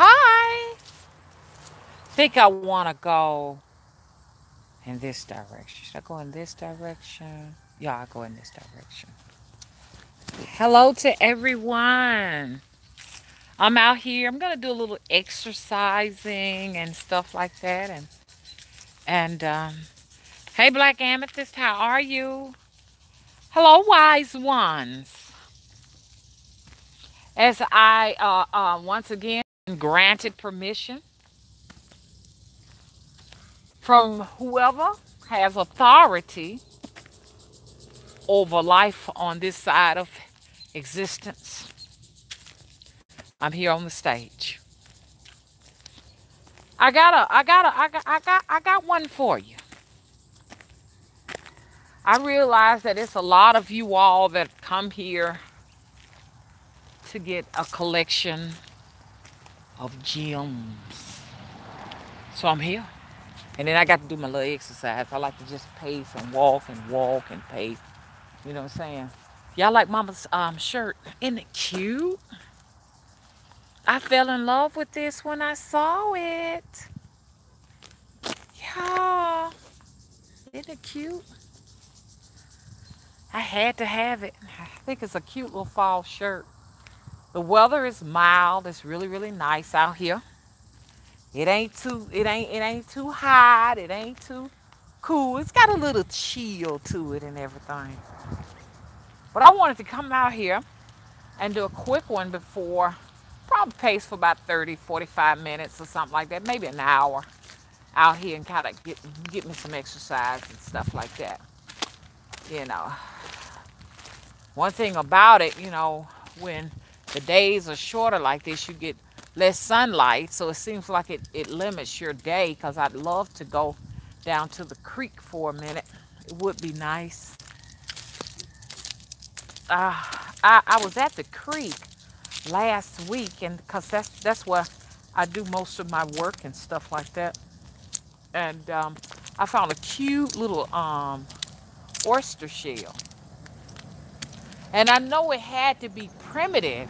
Hi. Think I want to go in this direction. Should I go in this direction? Yeah, I'll go in this direction. Hello to everyone. I'm out here. I'm gonna do a little exercising and stuff like that. And hey, Black Amethyst, how are you? Hello, wise ones. As I once again granted permission from whoever has authority over life on this side of existence. I'm here on the stage. I got one for you. I realize that it's a lot of you all that come here to get a collection of gems. So I'm here. And then I got to do my little exercise. I like to just pace and walk and pace. You know what I'm saying? Y'all like Mama's shirt? Isn't it cute? I fell in love with this when I saw it. Yeah. Isn't it cute? I had to have it. I think it's a cute little fall shirt. The weather is mild. It's really, really nice out here. It ain't too hot. It ain't too cool. It's got a little chill to it and everything. But I wanted to come out here and do a quick one before, probably pace for about 30, 45 minutes or something like that, maybe an hour out here and kind of get me some exercise and stuff like that. You know, one thing about it, when the days are shorter like this, you get less sunlight. So it seems like it limits your day because I'd love to go down to the creek for a minute. It would be nice. I was at the creek last week, and because that's where I do most of my work and stuff like that. And I found a cute little oyster shell. And I know it had to be primitive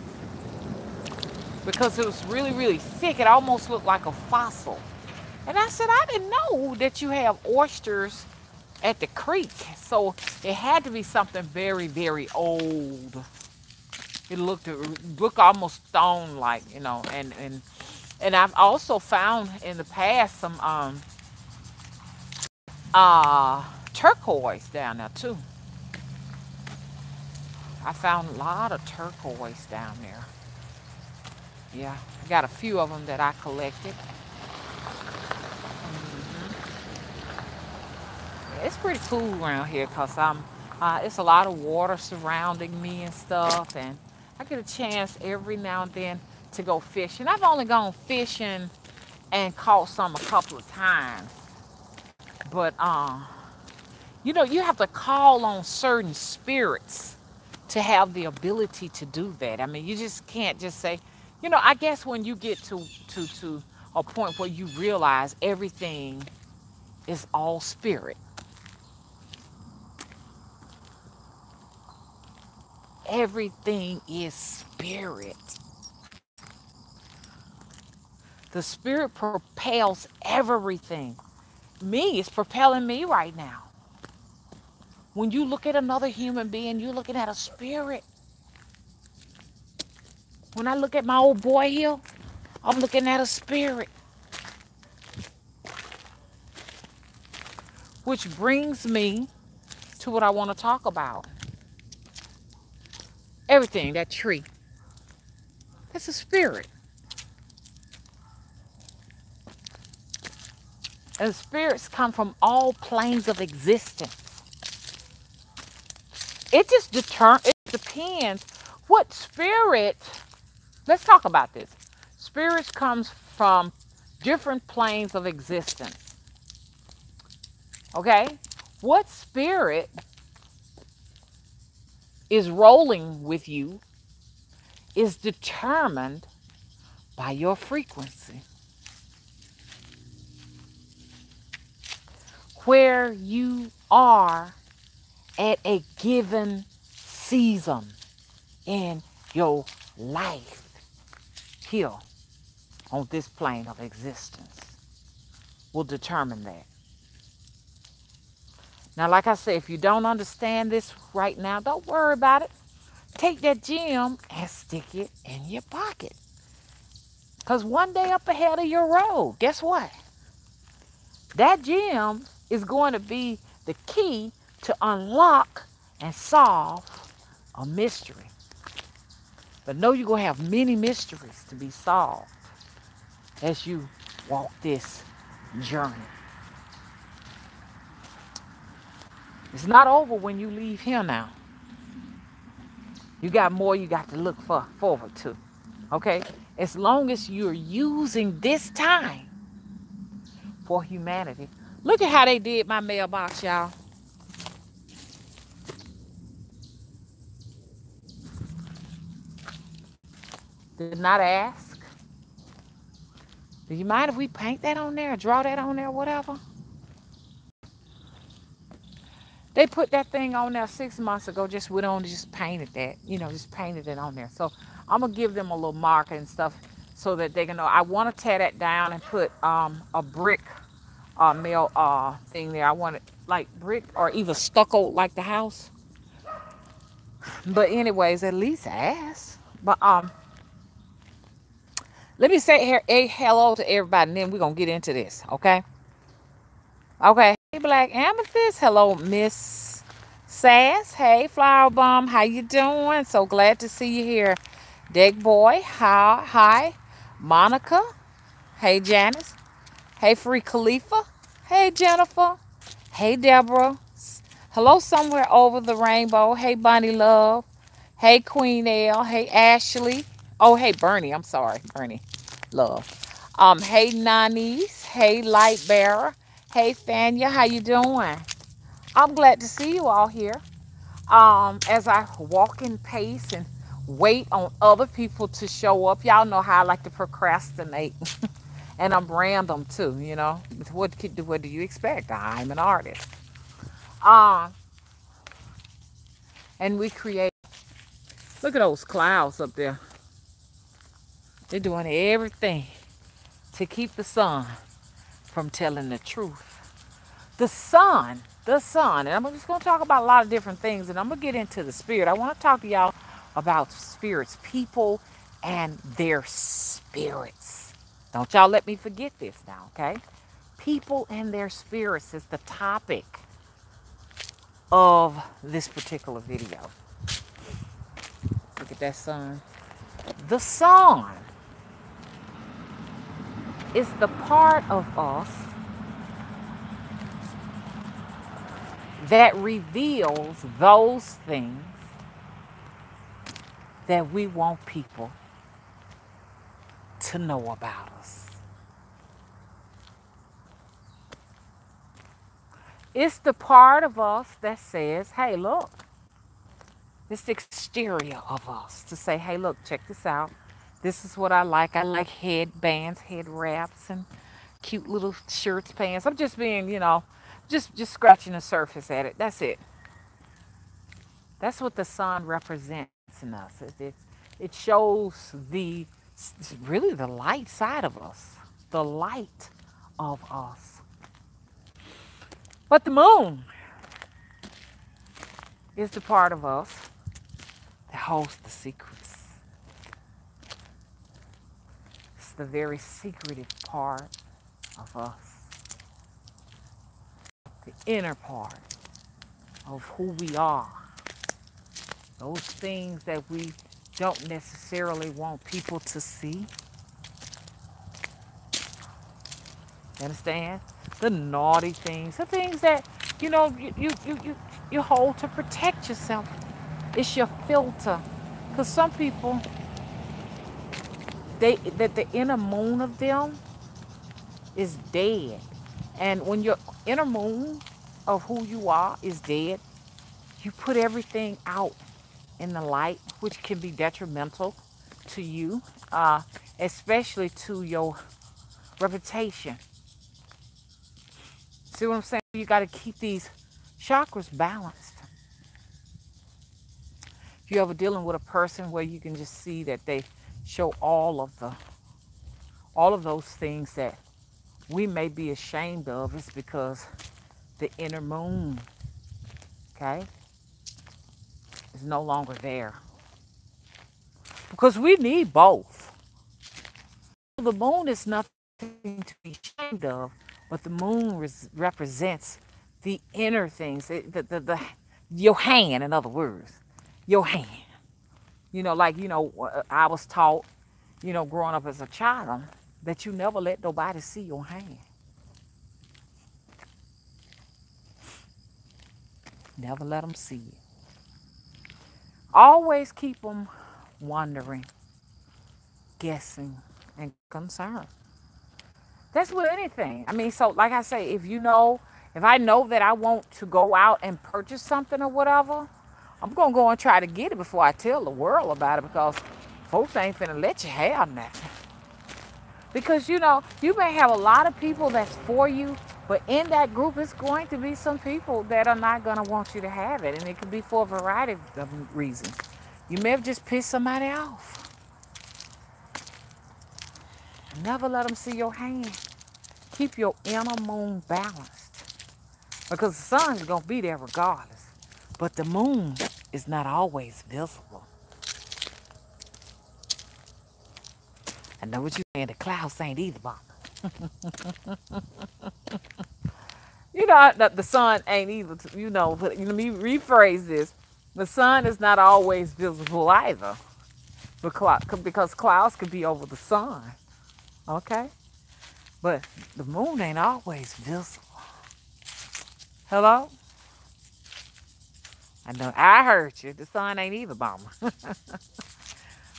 because it was really, really thick. It almost looked like a fossil. And I said, I didn't know that you have oysters at the creek. So it had to be something very, very old. It looked almost stone-like, and I've also found in the past some turquoise down there too. I found a lot of turquoise down there. Yeah, I got a few of them that I collected. It's pretty cool around here because it's a lot of water surrounding me and stuff, and I get a chance every now and then to go fishing. I've only gone fishing and caught some a couple of times, but you have to call on certain spirits to have the ability to do that. I mean, you just can't just say, I guess when you get to a point where you realize everything is all spirit. Everything is spirit. The spirit propels everything. Me is propelling me right now. When you look at another human being, you're looking at a spirit. When I look at my old boy here, I'm looking at a spirit. Which brings me to what I want to talk about. Everything, that tree, that's a spirit. And spirits come from all planes of existence. It depends what spirit. Let's talk about this. Spirits comes from different planes of existence. Okay? What spirit is rolling with you is determined by your frequency. Where you are at a given season in your life. Here. on this plane of existence will determine that. Now, like I said, if you don't understand this right now, don't worry about it. Take that gem and stick it in your pocket. Because one day up ahead of your road, guess what? That gem is going to be the key to unlock and solve a mystery. But know you're going to have many mysteries to be solved as you walk this journey. It's not over when you leave here now. You got more you got to look forward to. Okay? As long as you're using this time for humanity. Look at how they did my mailbox, y'all. Did not ask. Do you mind if we paint that on there, draw that on there, whatever? They put that thing on there 6 months ago, just went on and just painted that, just painted it on there. So I'm going to give them a little marker and stuff so that they can know. I want to tear that down and put a brick mail thing there. I want it like brick or either stucco like the house. But anyways, at least ask. But let me say here hello to everybody, and then we're going to get into this, okay? Okay. Hey, Black Amethyst. Hello, Miss Sass. Hey, Flower Bomb. How you doing? So glad to see you here. Deck Boy. Hi. Monica. Hey, Janice. Hey, Free Khalifa. Hey, Jennifer. Hey, Deborah. Hello, Somewhere Over the Rainbow. Hey, Bonnie Love. Hey, Queen L. Hey, Ashley. Oh, hey, Bernie. I'm sorry. Bernie Love. Hey, Nanis. Hey, Light Bearer. Hey, Fania. How you doing? I'm glad to see you all here. As I walk in pace and wait on other people to show up. Y'all know how I like to procrastinate. And I'm random too, What do you expect? I'm an artist. And we create. Look at those clouds up there. They're doing everything to keep the sun from telling the truth. The sun, and I'm just going to talk about a lot of different things, and I'm going to get into the spirit. I want to talk to y'all about spirits, people and their spirits. Don't y'all let me forget this now, okay? People and their spirits is the topic of this particular video. Look at that sun. The sun is the part of us that reveals those things that we want people to know about us. It's the part of us that says, hey, look. It's the exterior of us to say, hey, look, check this out. This is what I like. I like headbands, head wraps, and cute little shirts, pants. I'm just being, just scratching the surface at it. That's it. That's what the sun represents in us. It shows really the light side of us, the light of us. But the moon is the part of us that holds the secrets. It's the very secretive part of us. The inner part of who we are. Those things that we don't necessarily want people to see. You understand? The naughty things, the things that, you hold to protect yourself. It's your filter. Because some people, that the inner moon of them is dead. And when your inner moon of who you are is dead, you put everything out in the light, which can be detrimental to you, especially to your reputation. See what I'm saying? You got to keep these chakras balanced. If you're ever dealing with a person where you can just see that they show all all of those things that we may be ashamed of is because the inner moon, okay, is no longer there. Because we need both. The moon is nothing to be ashamed of, but the moon represents the inner things, your hand, in other words, your hand. I was taught, growing up as a child, that you never let nobody see your hand. Never let them see it. Always keep them wondering, guessing, and concerned. That's with anything. I mean, so like I say, if I know that I want to go out and purchase something or whatever, I'm going to go and try to get it before I tell the world about it, because folks ain't finna let you have nothing. Because, you may have a lot of people that's for you, but in that group, it's going to be some people that are not going to want you to have it. And it could be for a variety of reasons. You may have just pissed somebody off. Never let them see your hand. Keep your inner moon balanced. Because the sun is going to be there regardless. But the moon is not always visible. I know what you're saying. The clouds ain't either, Mama. The sun ain't either, but let me rephrase this. The sun is not always visible either. Because clouds could be over the sun. Okay? But the moon ain't always visible. Hello? I know I heard you. The sun ain't either, Mama.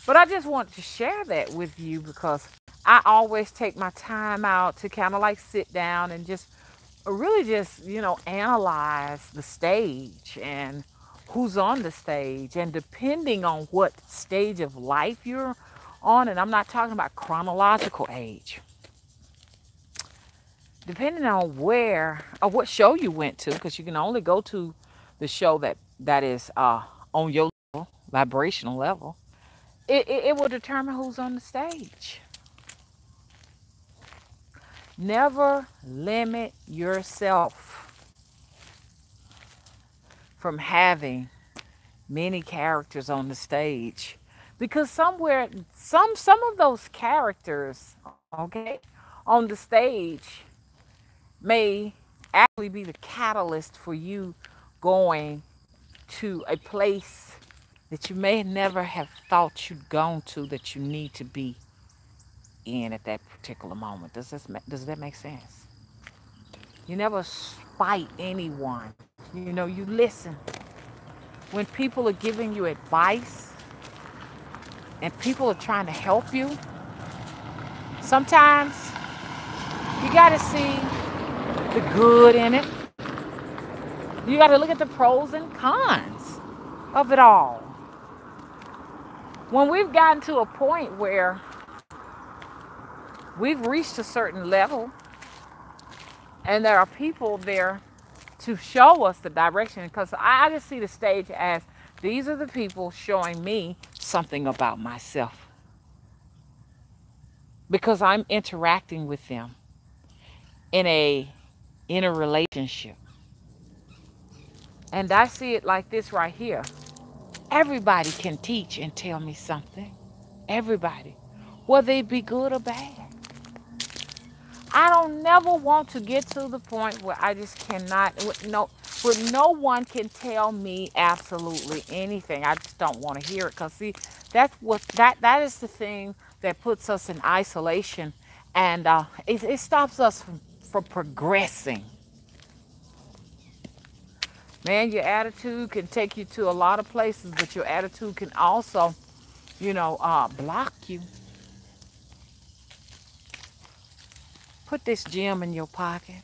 But I just wanted to share that with you because I always take my time out to kind of like sit down and just analyze the stage and who's on the stage. And depending on what stage of life you're on, and I'm not talking about chronological age, depending on what show you went to, because you can only go to the show that is on your level, vibrational level, it will determine who's on the stage. Never limit yourself from having many characters on the stage, because some of those characters, okay, on the stage may actually be the catalyst for you going to a place that you may never have thought you'd gone to, that you need to be in at that particular moment. Does that make sense? You never spite anyone. You listen. When people are giving you advice and people are trying to help you, sometimes you got to see the good in it. You got to look at the pros and cons of it all. When we've gotten to a point where we've reached a certain level and there are people there to show us the direction, because I just see the stage as these are the people showing me something about myself, because I'm interacting with them in a relationship. And I see it like this right here. Everybody can teach and tell me something. Everybody, whether it be good or bad. I don't never want to get to the point where I just cannot, where no one can tell me absolutely anything. I just don't want to hear it, because see, that is the thing that puts us in isolation, and it stops us from progressing. Man, your attitude can take you to a lot of places, but your attitude can also, block you. Put this gem in your pocket.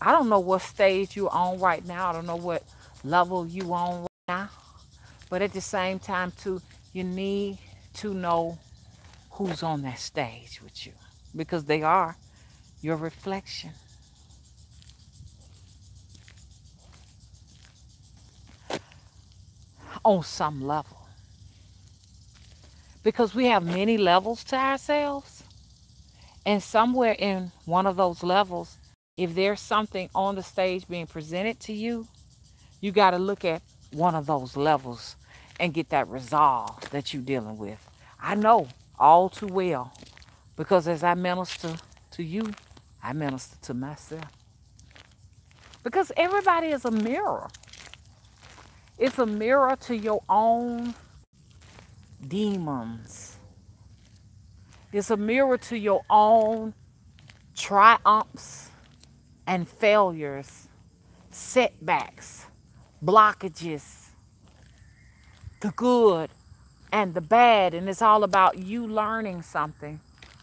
I don't know what stage you're on right now. I don't know what level you on right now. But at the same time, too, you need to know who's on that stage with you, because they are your reflection. On some level. because we have many levels to ourselves. And somewhere in one of those levels, if there's something on the stage being presented to you, you got to look at one of those levels and get that resolve that you're dealing with. I know all too well because as I minister to you, I minister to myself. Because everybody is a mirror. It's a mirror to your own demons. It's a mirror to your own triumphs and failures, setbacks, blockages, the good and the bad. And it's all about you learning something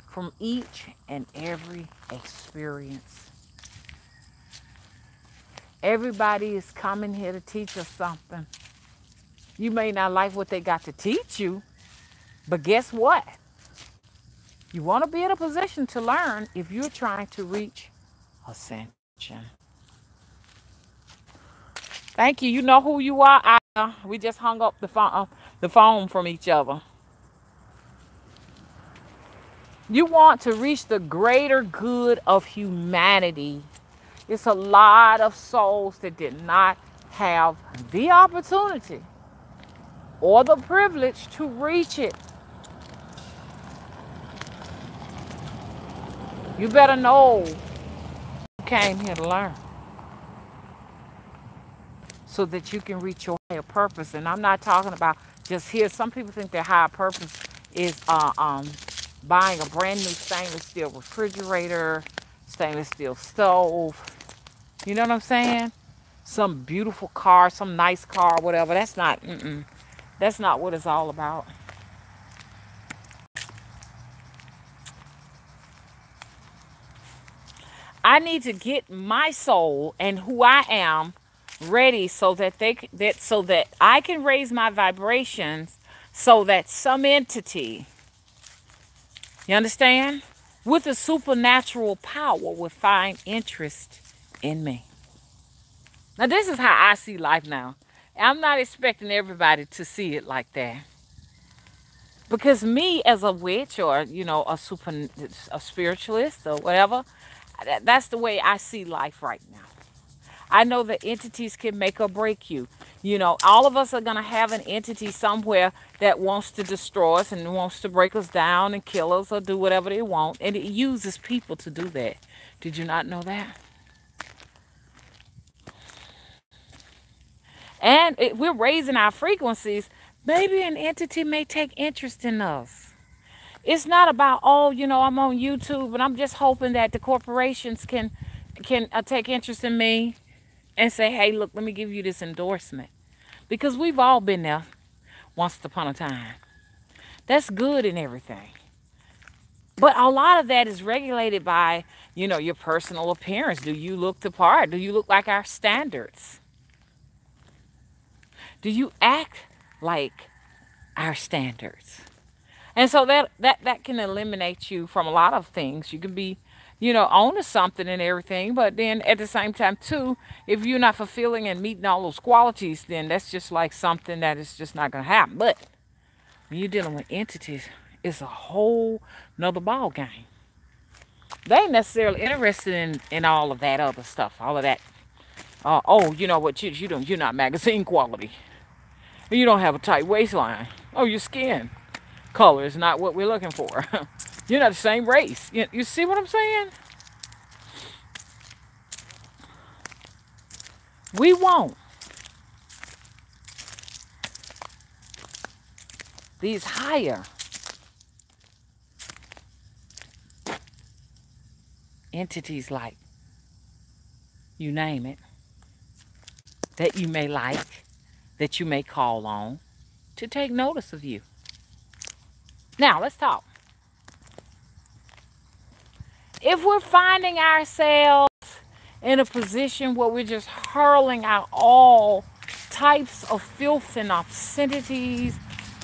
from each and every experience. Everybody is coming here to teach us something. You may not like what they got to teach you, but guess what? You want to be in a position to learn if you're trying to reach ascension. Thank you. You know who you are. We just hung up the phone from each other. You want to reach the greater good of humanity. It's a lot of souls that did not have the opportunity or the privilege to reach it. You better know you came here to learn so that you can reach your higher purpose. And I'm not talking about just here. Some people think their higher purpose is buying a brand new stainless steel refrigerator, stainless steel stove. You know what I'm saying? Some beautiful car, some nice car, whatever. That's not what it's all about. I need to get my soul and who I am ready so that I can raise my vibrations so that some entity, you understand, with a supernatural power will find interest in me. Now this is how I see life now. I'm not expecting everybody to see it like that. Because me as a witch or, a spiritualist or whatever, that's the way I see life right now. I know that entities can make or break you. All of us are going to have an entity somewhere that wants to destroy us and wants to break us down and kill us or do whatever they want. And it uses people to do that. Did you not know that? And we're raising our frequencies. Maybe an entity may take interest in us. It's not about, I'm on YouTube and I'm just hoping that the corporations can take interest in me and say, hey, look, let me give you this endorsement. Because we've all been there once upon a time. That's good and everything. But a lot of that is regulated by, your personal appearance. Do you look the part? Do you look like our standards? Do you act like our standards? And so that can eliminate you from a lot of things. You can be, own to something and everything. But then at the same time, too, if you're not fulfilling and meeting all those qualities, then that's just like something that is just not going to happen. But when you're dealing with entities, it's a whole nother ball game. They ain't necessarily interested in all of that other stuff, all of that. You know what? You're not magazine quality. You don't have a tight waistline. Oh, your skin color is not what we're looking for. You're not the same race. You see what I'm saying? We want these higher entities, like you name it, that you may like, that you may call on to take notice of you. Now, let's talk. If we're finding ourselves in a position where we're just hurling out all types of filth and obscenities,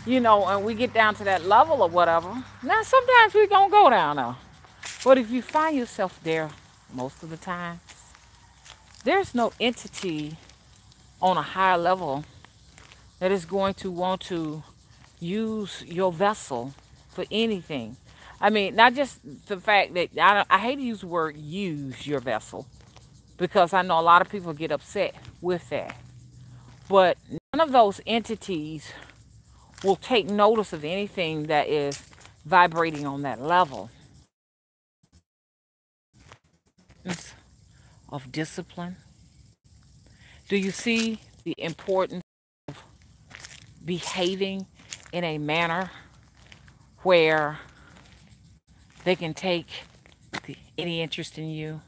and we get down to that level or whatever, now sometimes we're going to go down there. But if you find yourself there most of the time, there's no entity on a higher level that is going to want to use your vessel for anything. I mean, not just the fact that I hate to use the word use your vessel because I know a lot of people get upset with that. But none of those entities will take notice of anything that is vibrating on that level of discipline. Do you see the importance of behaving in a manner where they can take any interest in you?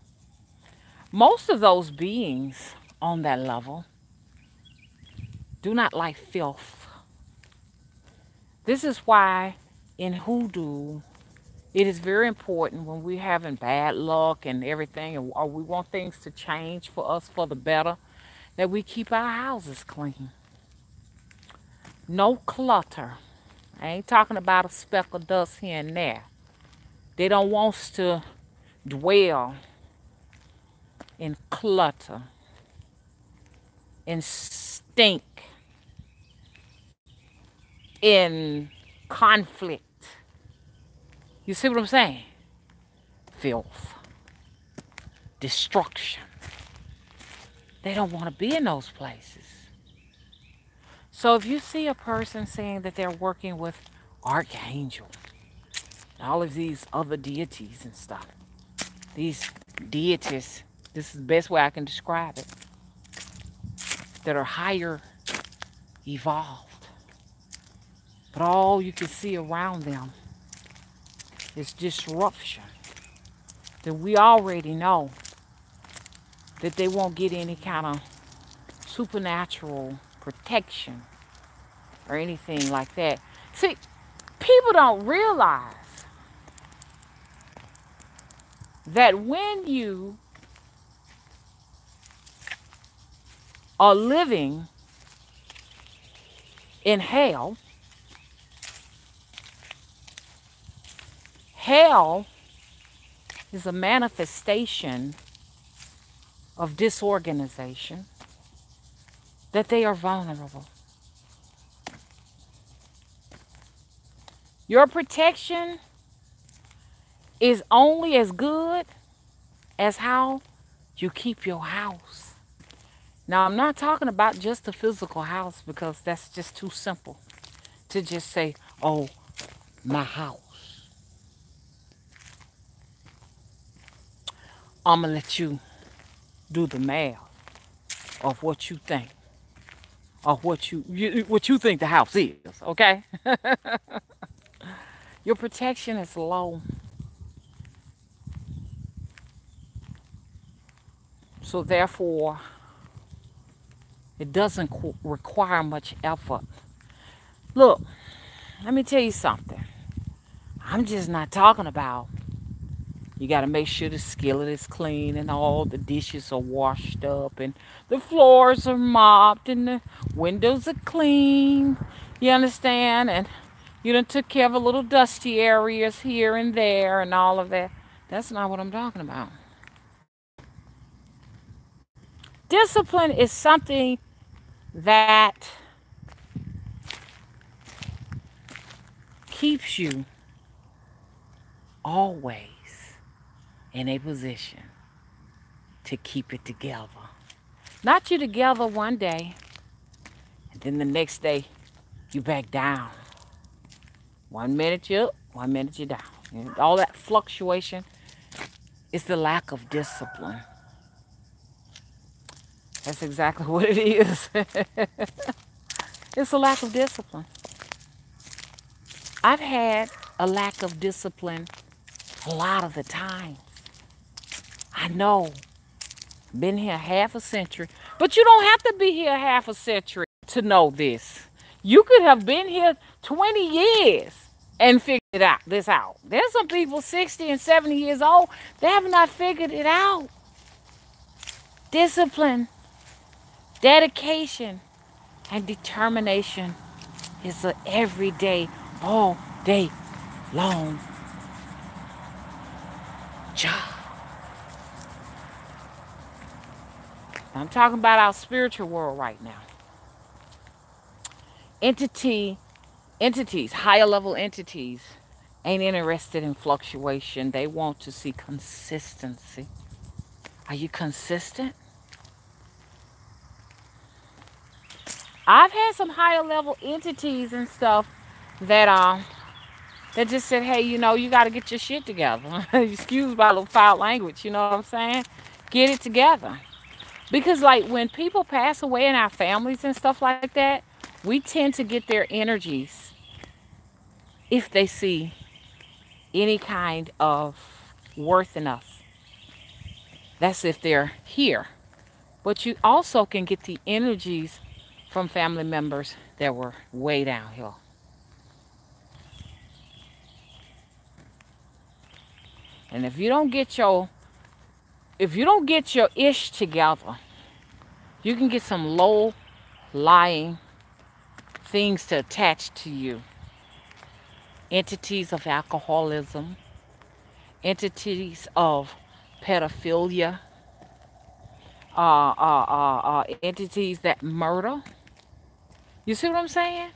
Most of those beings on that level do not like filth. This is why in hoodoo, it is very important when we're having bad luck and everything, or we want things to change for us for the better, that we keep our houses clean. No clutter. I ain't talking about a speck of dust here and there. They don't want us to dwell in clutter, in stink, in conflict. You see what I'm saying? Filth, destruction. They don't want to be in those places. So if you see a person saying that they're working with archangel, all of these other deities and stuff, these deities, this is the best way I can describe it, that are higher evolved, but all you can see around them is disruption, then we already know that they won't get any kind of supernatural protection or anything like that. See, people don't realize that when you are living in hell, hell is a manifestation of disorganization, that they are vulnerable. Your protection is only as good as how you keep your house. Now, I'm not talking about just the physical house because that's just too simple to just say, oh, my house. I'm going to let you do the math of what you think, or what you think the house is, okay? Your protection is low. So therefore, it doesn't require much effort. Look, let me tell you something. I'm just not talking about you got to make sure the skillet is clean and all the dishes are washed up and the floors are mopped and the windows are clean. You understand? And you done took care of a little dusty areas here and there and all of that. That's not what I'm talking about. Discipline is something that keeps you always in a position to keep it together. Not you together one day, and then the next day you back down. 1 minute you up, 1 minute you down. And all that fluctuation is the lack of discipline. That's exactly what it is. It's a lack of discipline. I've had a lack of discipline a lot of the times. I know. Been here half a century. But you don't have to be here half a century to know this. You could have been here 20 years and figured this out. There's some people 60 and 70 years old, they have not figured it out. Discipline, dedication, and determination is an everyday, all day long job. I'm talking about our spiritual world right now. Entity Entities, higher level entities, ain't interested in fluctuation. They want to see consistency. Are you consistent? I've had some higher level entities and stuff that that just said, hey, you know, you got to get your shit together. Excuse my little foul language, you know what I'm saying? Get it together. Because, like, when people pass away in our families and stuff like that, we tend to get their energies if they see any kind of worth in us. That's if they're here. But you also can get the energies from family members that were way downhill. And if you don't get your ish together, you can get some low lying things to attach to you. Entities of alcoholism, entities of pedophilia, entities that murder. You see what I'm saying?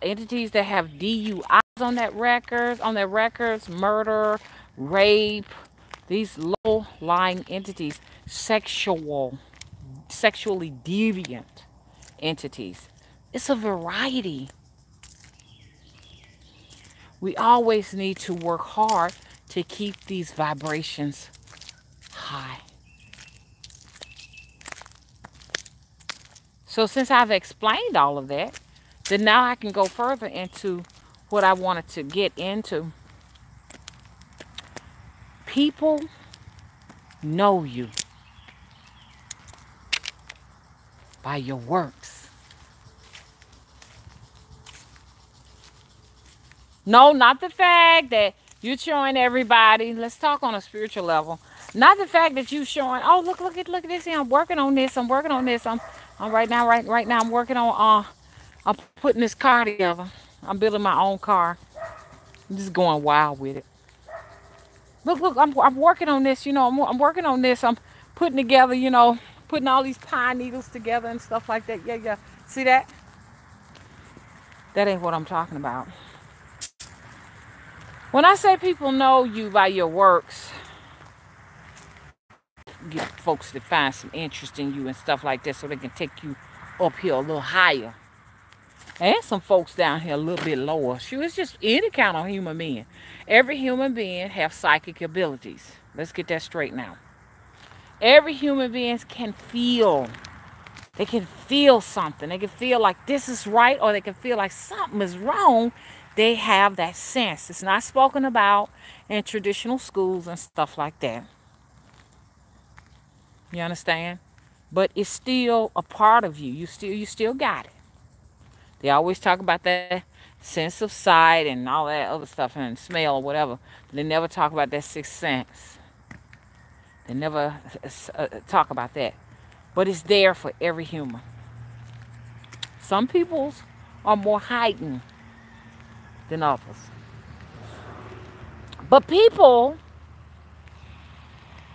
Entities that have DUIs on their records, murder, rape, these low lying entities, sexually deviant entities. It's a variety. We always need to work hard to keep these vibrations high. So since I've explained all of that, then now I can go further into what I wanted to get into. People know you by your works. No, not the fact that you're showing everybody. Let's talk on a spiritual level. Not the fact that you showing, oh, look at this here. I'm working on this. I'm right now I'm working on I'm putting this car together. I'm building my own car. I'm just going wild with it. Look, I'm working on this, you know, I'm working on this. I'm putting together, you know, putting all these pine needles together and stuff like that. Yeah. See that? That ain't what I'm talking about. When I say people know you by your works, get folks to find some interest in you and stuff like that so they can take you up here a little higher. And some folks down here a little bit lower. Shoot, it's just any kind of human being. Every human being have psychic abilities. Let's get that straight now. Every human being can feel. They can feel something. They can feel like this is right, or they can feel like something is wrong. They have that sense. It's not spoken about in traditional schools and stuff like that. You understand? But it's still a part of you. You still got it. They always talk about that sense of sight and all that other stuff and smell or whatever. But they never talk about that sixth sense. They never talk about that. But it's there for every human. Some people's are more heightened than others. But people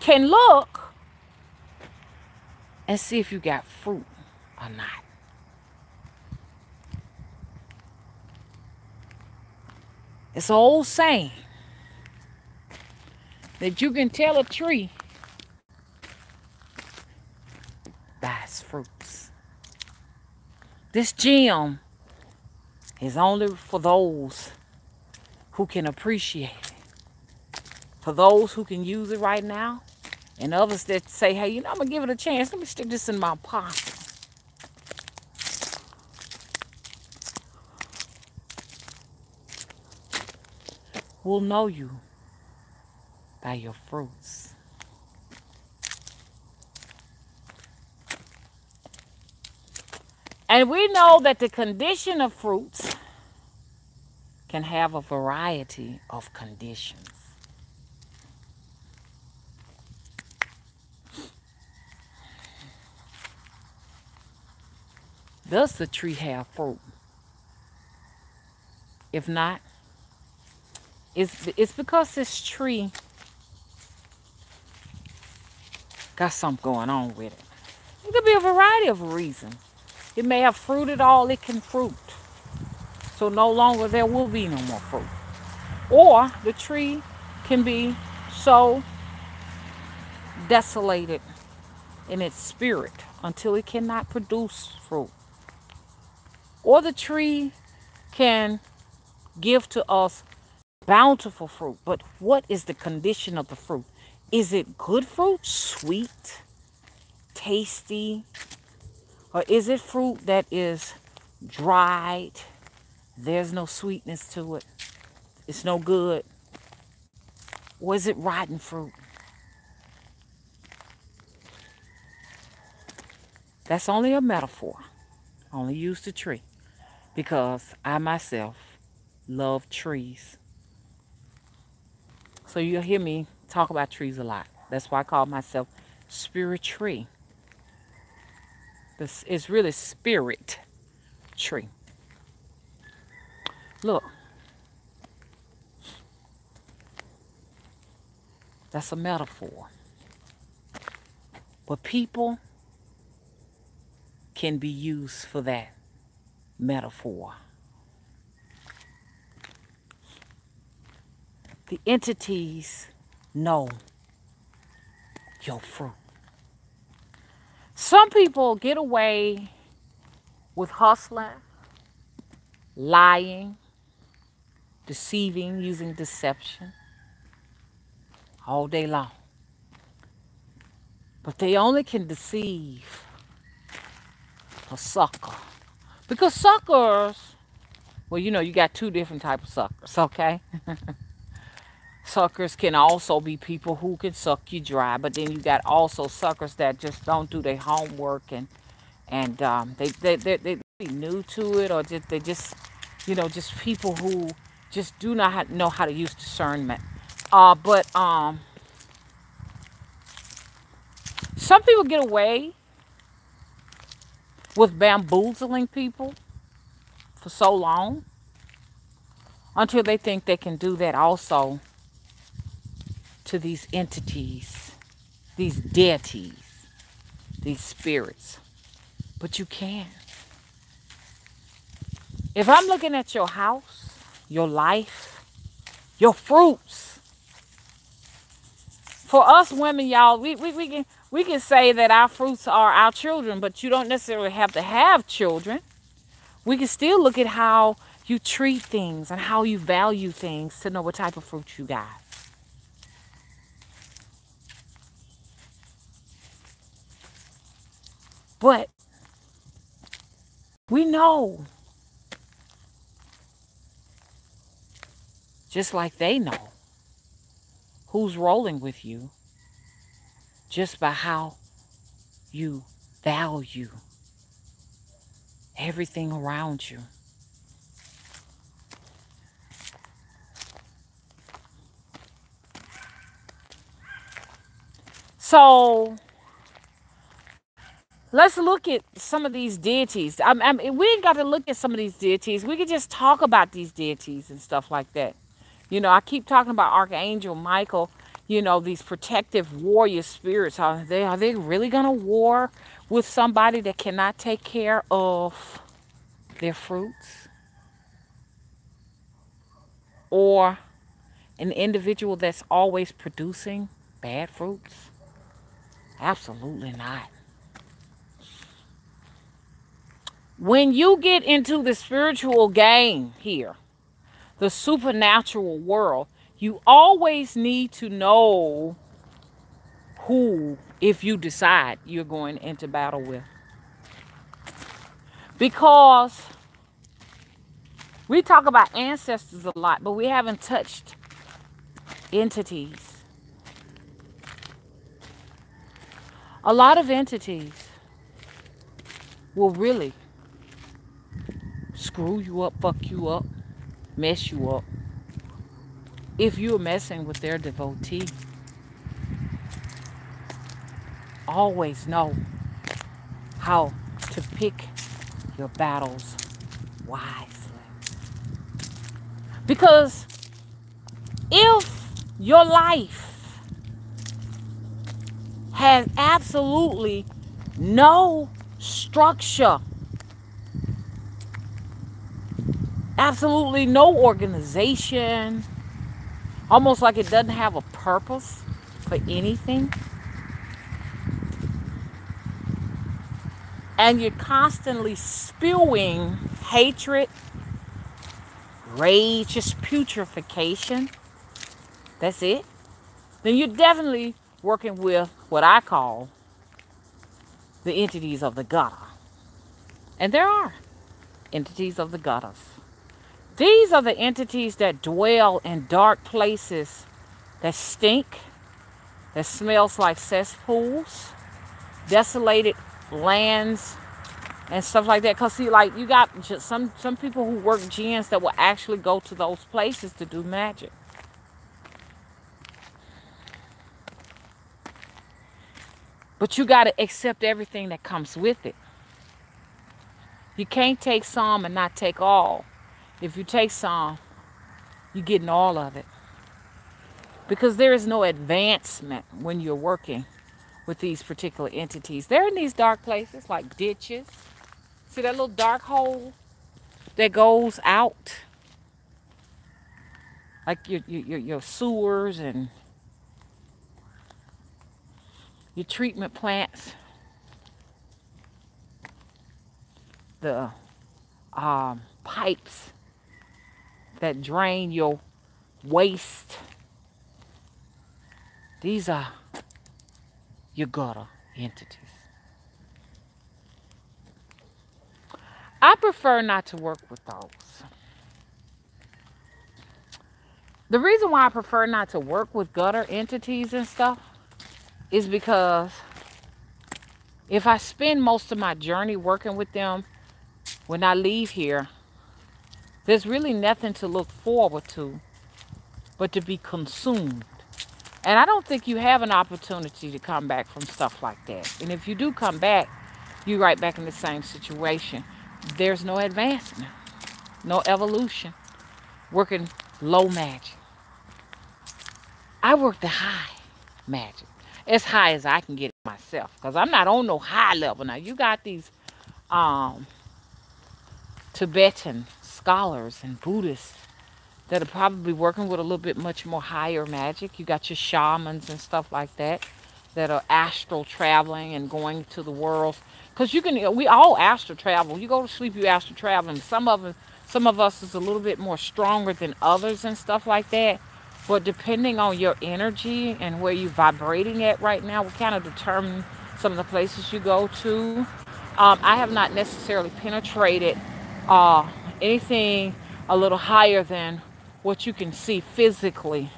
can look and see if you got fruit or not. It's an old saying that you can tell a tree by its fruits. This gem is only for those who can appreciate it, for those who can use it right now, and others that say, hey, you know, I'm going to give it a chance. Let me stick this in my pocket. We'll know you by your fruits. And we know that the condition of fruits can have a variety of conditions. Does the tree have fruit? If not, it's because this tree got something going on with it. It could be a variety of reasons. It may have fruited all it can fruit. So no longer there will be no more fruit. Or the tree can be so desolated in its spirit until it cannot produce fruit. Or the tree can give to us bountiful fruit. But what is the condition of the fruit? Is it good fruit, sweet, tasty? Or is it fruit that is dried? There's no sweetness to it. It's no good. Or is it rotten fruit? That's only a metaphor. I only use the tree because I myself love trees. So you'll hear me talk about trees a lot. That's why I call myself Spirit Tree. This is really Spirit Tree. Look, that's a metaphor. But people can be used for that metaphor. The entities know your fruit. Some people get away with hustling, lying, deceiving, using deception all day long. But they only can deceive a sucker. Because suckers, well, you know, you got two different types of suckers, okay? Suckers can also be people who can suck you dry, but then you got also suckers that just don't do their homework and they be new to it, or they just, you know, just people who just do not know how to use discernment. But some people get away with bamboozling people for so long until they think they can do that also to these entities, these deities, these spirits. But you can't. If I'm looking at your house, your life, your fruits, for us women, y'all, we can say that our fruits are our children, but you don't necessarily have to have children. We can still look at how you treat things and how you value things to know what type of fruit you got. But we know, just like they know, who's rolling with you just by how you value everything around you. So let's look at some of these deities. We ain't got to look at some of these deities. We could just talk about these deities and stuff like that. You know, I keep talking about Archangel Michael, you know, these protective warrior spirits. Are they really going to war with somebody that cannot take care of their fruits? Or an individual that's always producing bad fruits? Absolutely not. When you get into the spiritual game here, the supernatural world, you always need to know who, if you decide you're going into battle with. Because we talk about ancestors a lot, but we haven't touched entities. A lot of entities will really screw you up, fuck you up, mess you up if you're messing with their devotee. Always know how to pick your battles wisely. Because if your life has absolutely no structure, absolutely no organization, almost like it doesn't have a purpose for anything. And you're constantly spewing hatred, rage, just putrefaction. That's it. Then you're definitely working with what I call the entities of the gutter. And there are entities of the gutters. These are the entities that dwell in dark places that stink, that smells like cesspools, desolated lands, and stuff like that. Because, see, like, you got just some people who work jinns that will actually go to those places to do magic. But you got to accept everything that comes with it. You can't take some and not take all. If you take some, you're getting all of it. Because there is no advancement when you're working with these particular entities. They're in these dark places like ditches. See that little dark hole that goes out? Like your sewers and your treatment plants. The pipes that drain your waste. These are your gutter entities. I prefer not to work with those. The reason why I prefer not to work with gutter entities and stuff is because if I spend most of my journey working with them, when I leave here, there's really nothing to look forward to but to be consumed. And I don't think you have an opportunity to come back from stuff like that. And if you do come back, you're right back in the same situation. There's no advancement, no evolution. Working low magic. I work the high magic, as high as I can get it myself, because I'm not on no high level. Now, you got these Tibetan scholars and Buddhists that are probably working with a little bit much more higher magic. You got your shamans and stuff like that are astral traveling and going to the world. Because we all astral travel. You go to sleep, you astral travel. And some of us is a little bit more stronger than others and stuff like that. But depending on your energy and where you're vibrating at right now will kind of determine some of the places you go to. I have not necessarily penetrated anything a little higher than what you can see physically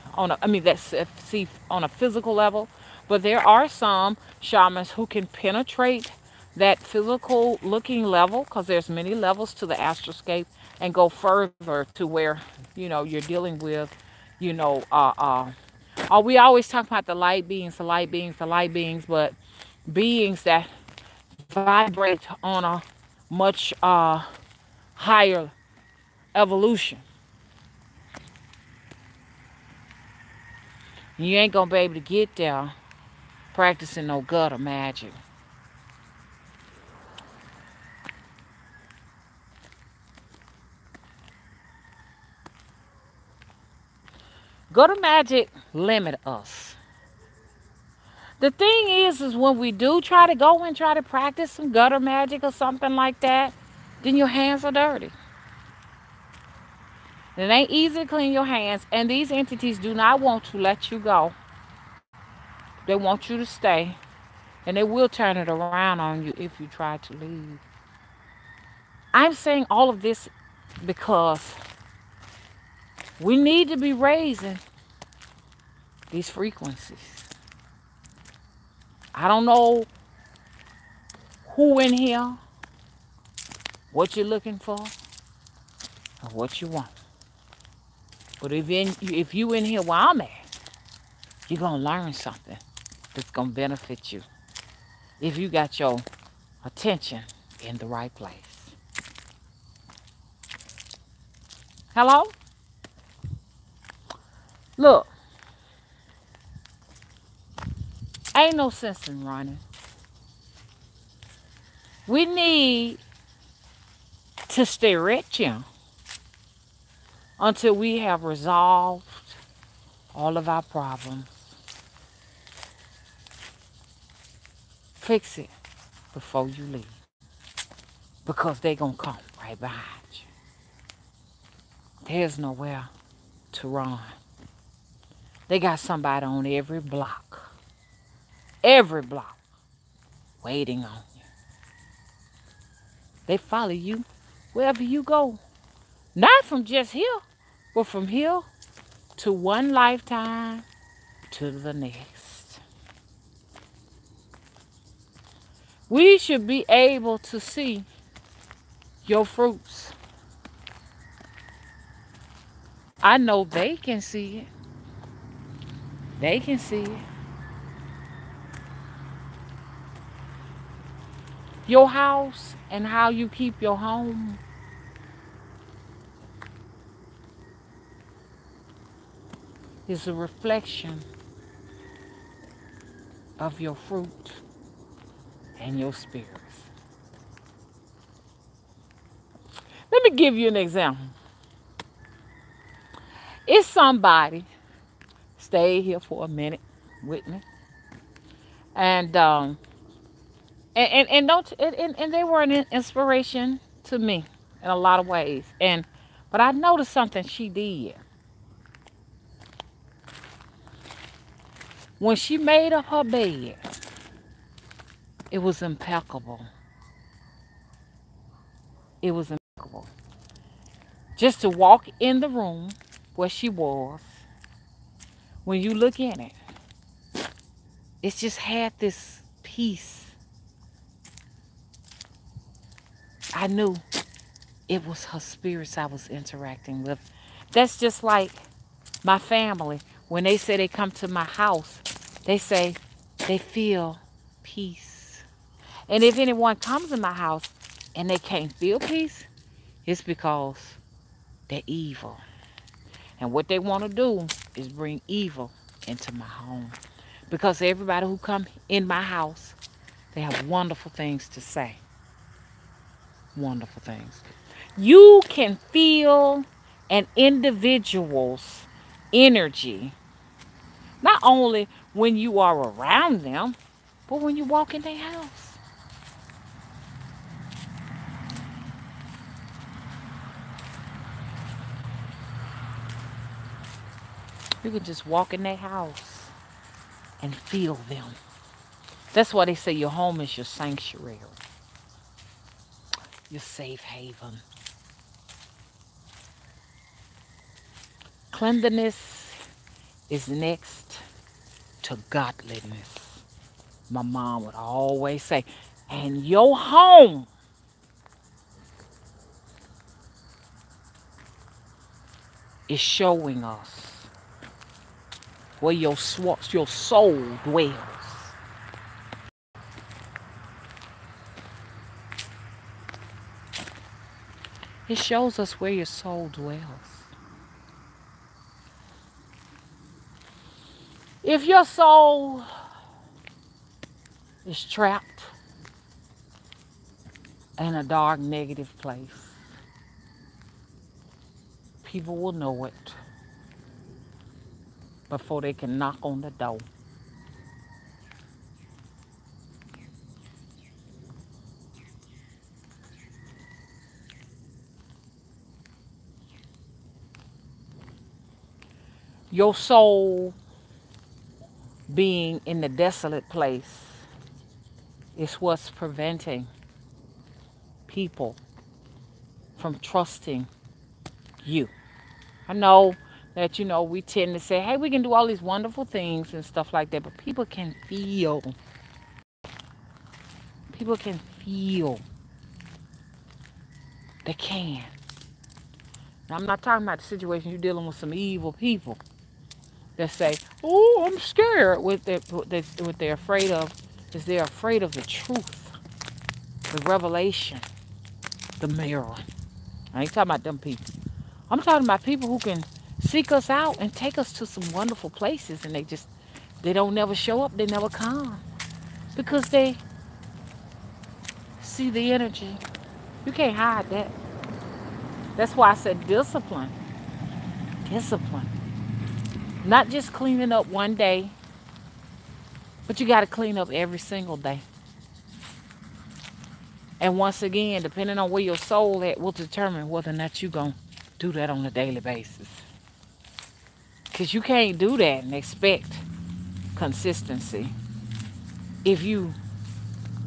see on a physical level. But there are some shamans who can penetrate that physical looking level, because there's many levels to the astroscape, and go further to where, you're dealing with, we always talk about the light beings, but beings that vibrate on a much higher evolution. You ain't gonna be able to get there practicing no gutter magic. Gutter magic limit us. The thing is when we do try to go and try to practice some gutter magic or something like that, then your hands are dirty. It ain't easy to clean your hands, and these entities do not want to let you go. They want you to stay, and they will turn it around on you if you try to leave. I'm saying all of this because we need to be raising these frequencies. I don't know who in here, what you're looking for, or what you want. But if you in here where I'm at, you're going to learn something that's going to benefit you if you got your attention in the right place. Hello? Look, ain't no sense in running. We need to stay rich, until we have resolved all of our problems. Fix it before you leave, because they're going to come right behind you. There's nowhere to run. They got somebody on every block, waiting on you. They follow you wherever you go. Not from just here, but from here to one lifetime to the next. We should be able to see your fruits. I know they can see it. They can see it. Your house and how you keep your home is a reflection of your fruit and your spirits. Let me give you an example. If somebody stayed here for a minute with me, and don't and they were an inspiration to me in a lot of ways. But I noticed something she did. When she made up her bed, it was impeccable. It was impeccable. Just to walk in the room where she was, when you look in it, it just had this peace. I knew it was her spirits I was interacting with. That's just like my family. When they say they come to my house, they say they feel peace. And if anyone comes in my house and they can't feel peace, it's because they're evil. And what they want to do is bring evil into my home. Because everybody who come in my house, they have wonderful things to say. Wonderful things. You can feel an individual's energy, not only when you are around them, but when you walk in their house. You can just walk in their house and feel them. That's why they say your home is your sanctuary, your safe haven. Cleanliness is next to godliness. My mom would always say, and your home is showing us where your soul dwells. It shows us where your soul dwells. If your soul is trapped in a dark, negative place, people will know it before they can knock on the door. Your soul being in the desolate place is what's preventing people from trusting you. I know that, we tend to say, hey, we can do all these wonderful things and stuff like that, but people can feel. People can feel. They can. Now, I'm not talking about the situation you're dealing with some evil people that say, oh, I'm scared. What they're afraid of is they're afraid of the truth, the revelation, the mirror. I ain't talking about them people. I'm talking about people who can seek us out and take us to some wonderful places, and they don't never show up, they never come, because they see the energy. You can't hide that. That's why I said discipline discipline. Not just cleaning up one day, but you got to clean up every single day. And once again, depending on where your soul at, will determine whether or not you going to do that on a daily basis. Because you can't do that and expect consistency if you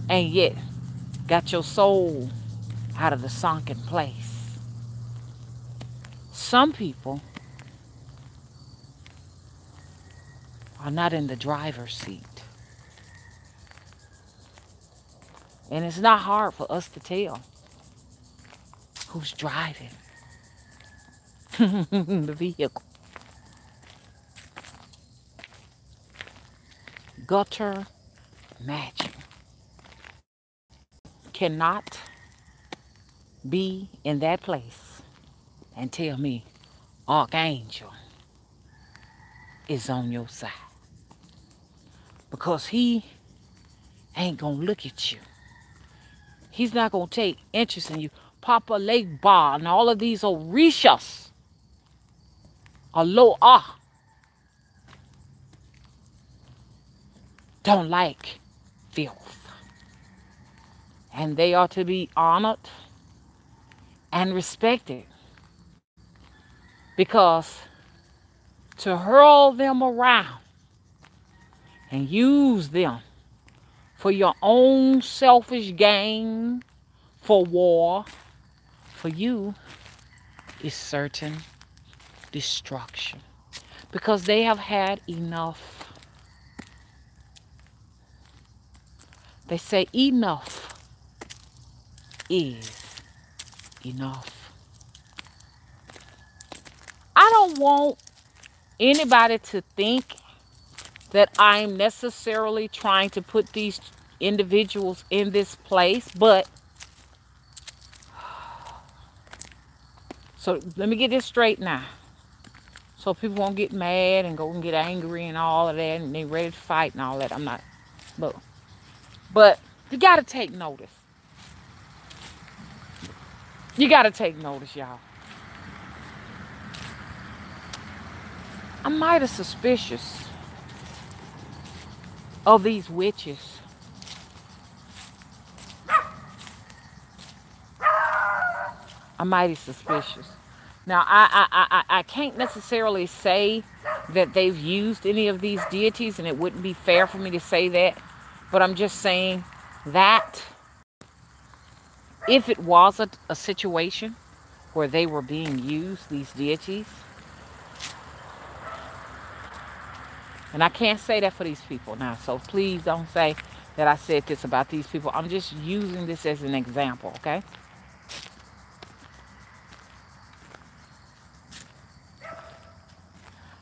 ain't yet got your soul out of the sunken place. Some people are not in the driver's seat. And it's not hard for us to tell who's driving the vehicle. Gutter matching. Cannot be in that place and tell me Archangel is on your side. Because he ain't gonna look at you. He's not gonna take interest in you. Papa Lake Bar and all of these Orishas, Aloha, don't like filth. And they are to be honored and respected. Because to hurl them around and use them for your own selfish gain, for war, for you, is certain destruction. Because they have had enough. They say enough is enough. I don't want anybody to think that I'm necessarily trying to put these individuals in this place, but so let me get this straight now. So people won't get mad and go and get angry and all of that and they ready to fight and all that. I'm not, but you got to take notice. You got to take notice, y'all. I'm mighty suspicious of these witches. I'm mighty suspicious. Now, I can't necessarily say that they've used any of these deities, and it wouldn't be fair for me to say that. But I'm just saying that if it was a situation where they were being used, these deities, and I can't say that for these people now, so please don't say that I said this about these people. I'm just using this as an example, okay?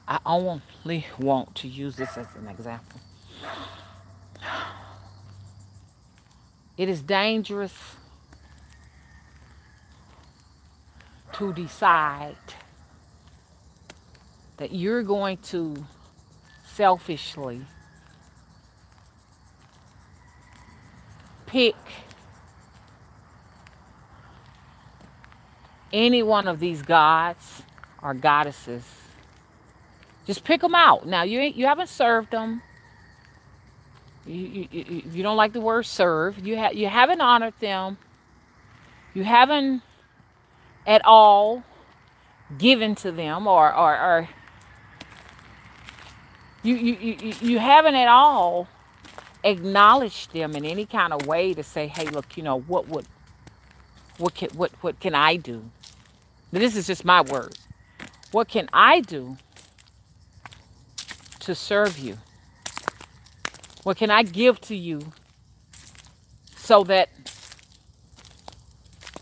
I only want to use this as an example. It is dangerous to decide that you're going to selfishly pick any one of these gods or goddesses. Just pick them out. Now, you haven't served them. You don't like the word serve. You haven't honored them. You haven't at all given to them, or you haven't at all acknowledged them in any kind of way to say, hey, look, you know, what can I do? This is just my words. What can I do to serve you? What can I give to you so that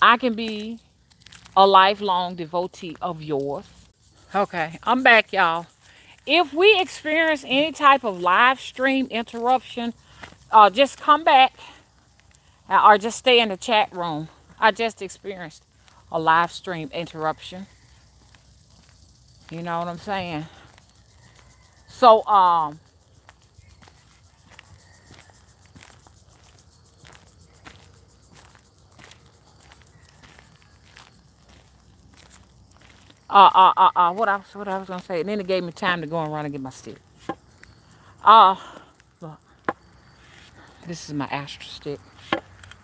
I can be a lifelong devotee of yours? Okay, I'm back, y'all. If we experience any type of live stream interruption, just come back or just stay in the chat room. I just experienced a live stream interruption. You know what I'm saying? So, What I was gonna say, and then it gave me time to go and run and get my stick. Uh, look, this is my Astro stick.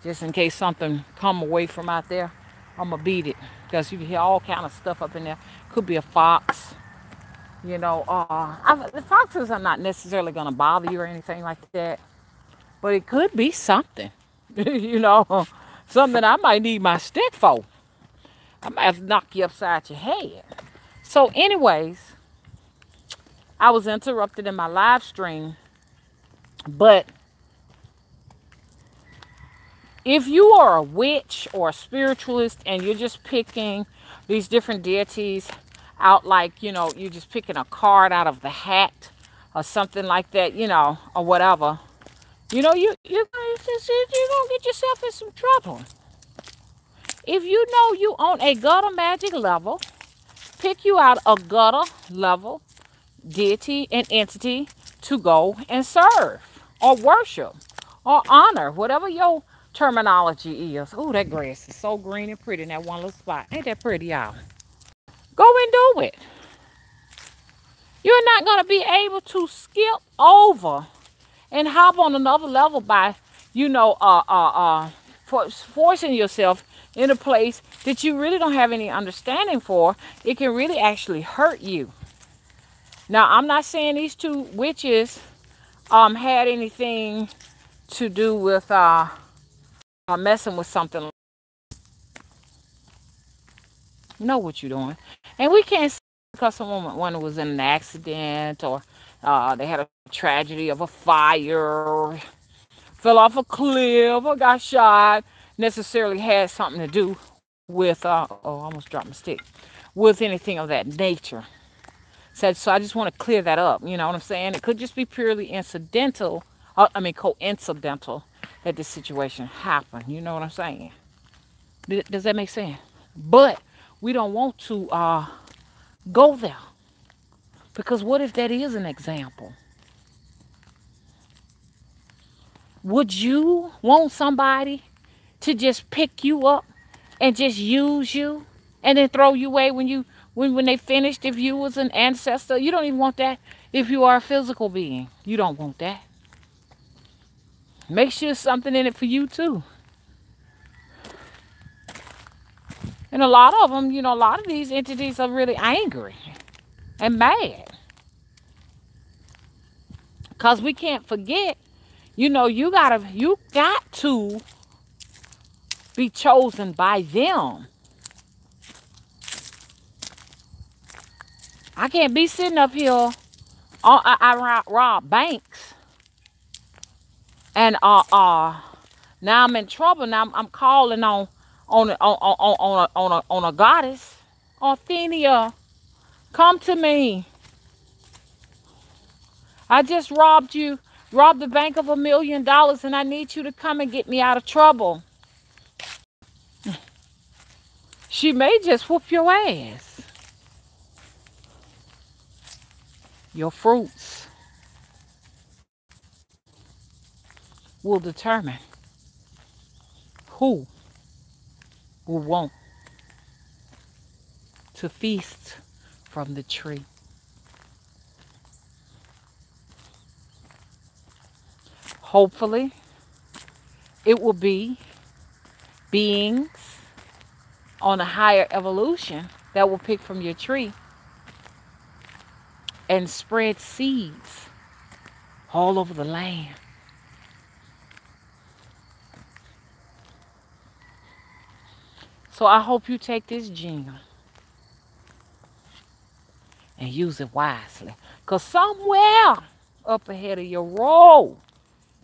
Just in case something come away from out there, I'm gonna beat it because you can hear all kind of stuff up in there. Could be a fox, you know. The foxes are not necessarily gonna bother you or anything like that, but it could be something, you know, something I might need my stick for. I might have to knock you upside your head. So, anyways, I was interrupted in my live stream, but if you are a witch or a spiritualist and you're just picking these different deities out, like, you know, you're just picking a card out of the hat or something like that, you know, or whatever, you know, you're gonna get yourself in some trouble. If you know you on a gutter magic level, pick you out a gutter level deity and entity to go and serve or worship or honor, whatever your terminology is. Oh, that grass is so green and pretty in that one little spot. Ain't that pretty, y'all? Go and do it. You're not going to be able to skip over and hop on another level by, you know, forcing yourself in a place that you really don't have any understanding for. It can really actually hurt you. Now, I'm not saying these two witches had anything to do with messing with something. You know what you're doing. And we can't say because someone was in an accident or they had a tragedy of a fire, fell off a cliff or got shot, necessarily had something to do with, I almost dropped my stick, with anything of that nature. So I just want to clear that up. You know what I'm saying? It could just be purely incidental, coincidental that this situation happened. You know what I'm saying? Does that make sense? But we don't want to go there. Because what if that is an example? Would you want somebody to just pick you up and just use you and then throw you away when they finished? If you was an ancestor, you don't even want that. If you are a physical being, you don't want that. Make sure there's something in it for you too. And a lot of them, you know, a lot of these entities are really angry and mad. Because we can't forget, you know, you got to be chosen by them. I can't be sitting up here. I rob banks, and now I'm in trouble. Now I'm calling on a goddess, Athenia. Come to me. I just robbed the bank of $1 million, and I need you to come and get me out of trouble. She may just whoop your ass. Your fruits will determine who will want to feast from the tree. Hopefully, it will be beings on a higher evolution that will pick from your tree and spread seeds all over the land. So I hope you take this gem and use it wisely. Because somewhere up ahead of your road,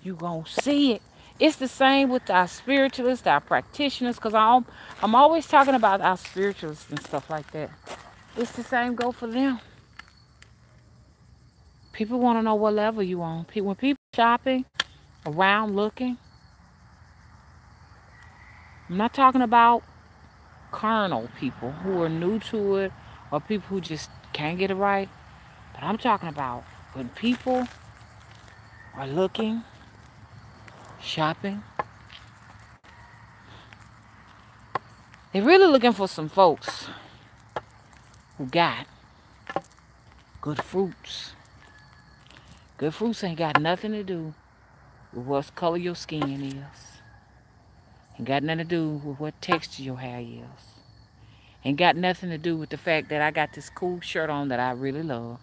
you're going to see it. It's the same with our spiritualists, our practitioners, because I'm always talking about our spiritualists and stuff like that. It's the same go for them. People want to know what level you on. When people shopping, around looking, I'm not talking about carnal people who are new to it or people who just can't get it right. But I'm talking about when people are looking, shopping, they're really looking for some folks who got good fruits. Good fruits ain't got nothing to do with what color your skin is. Ain't got nothing to do with what texture your hair is. Ain't got nothing to do with the fact that I got this cool shirt on that I really love.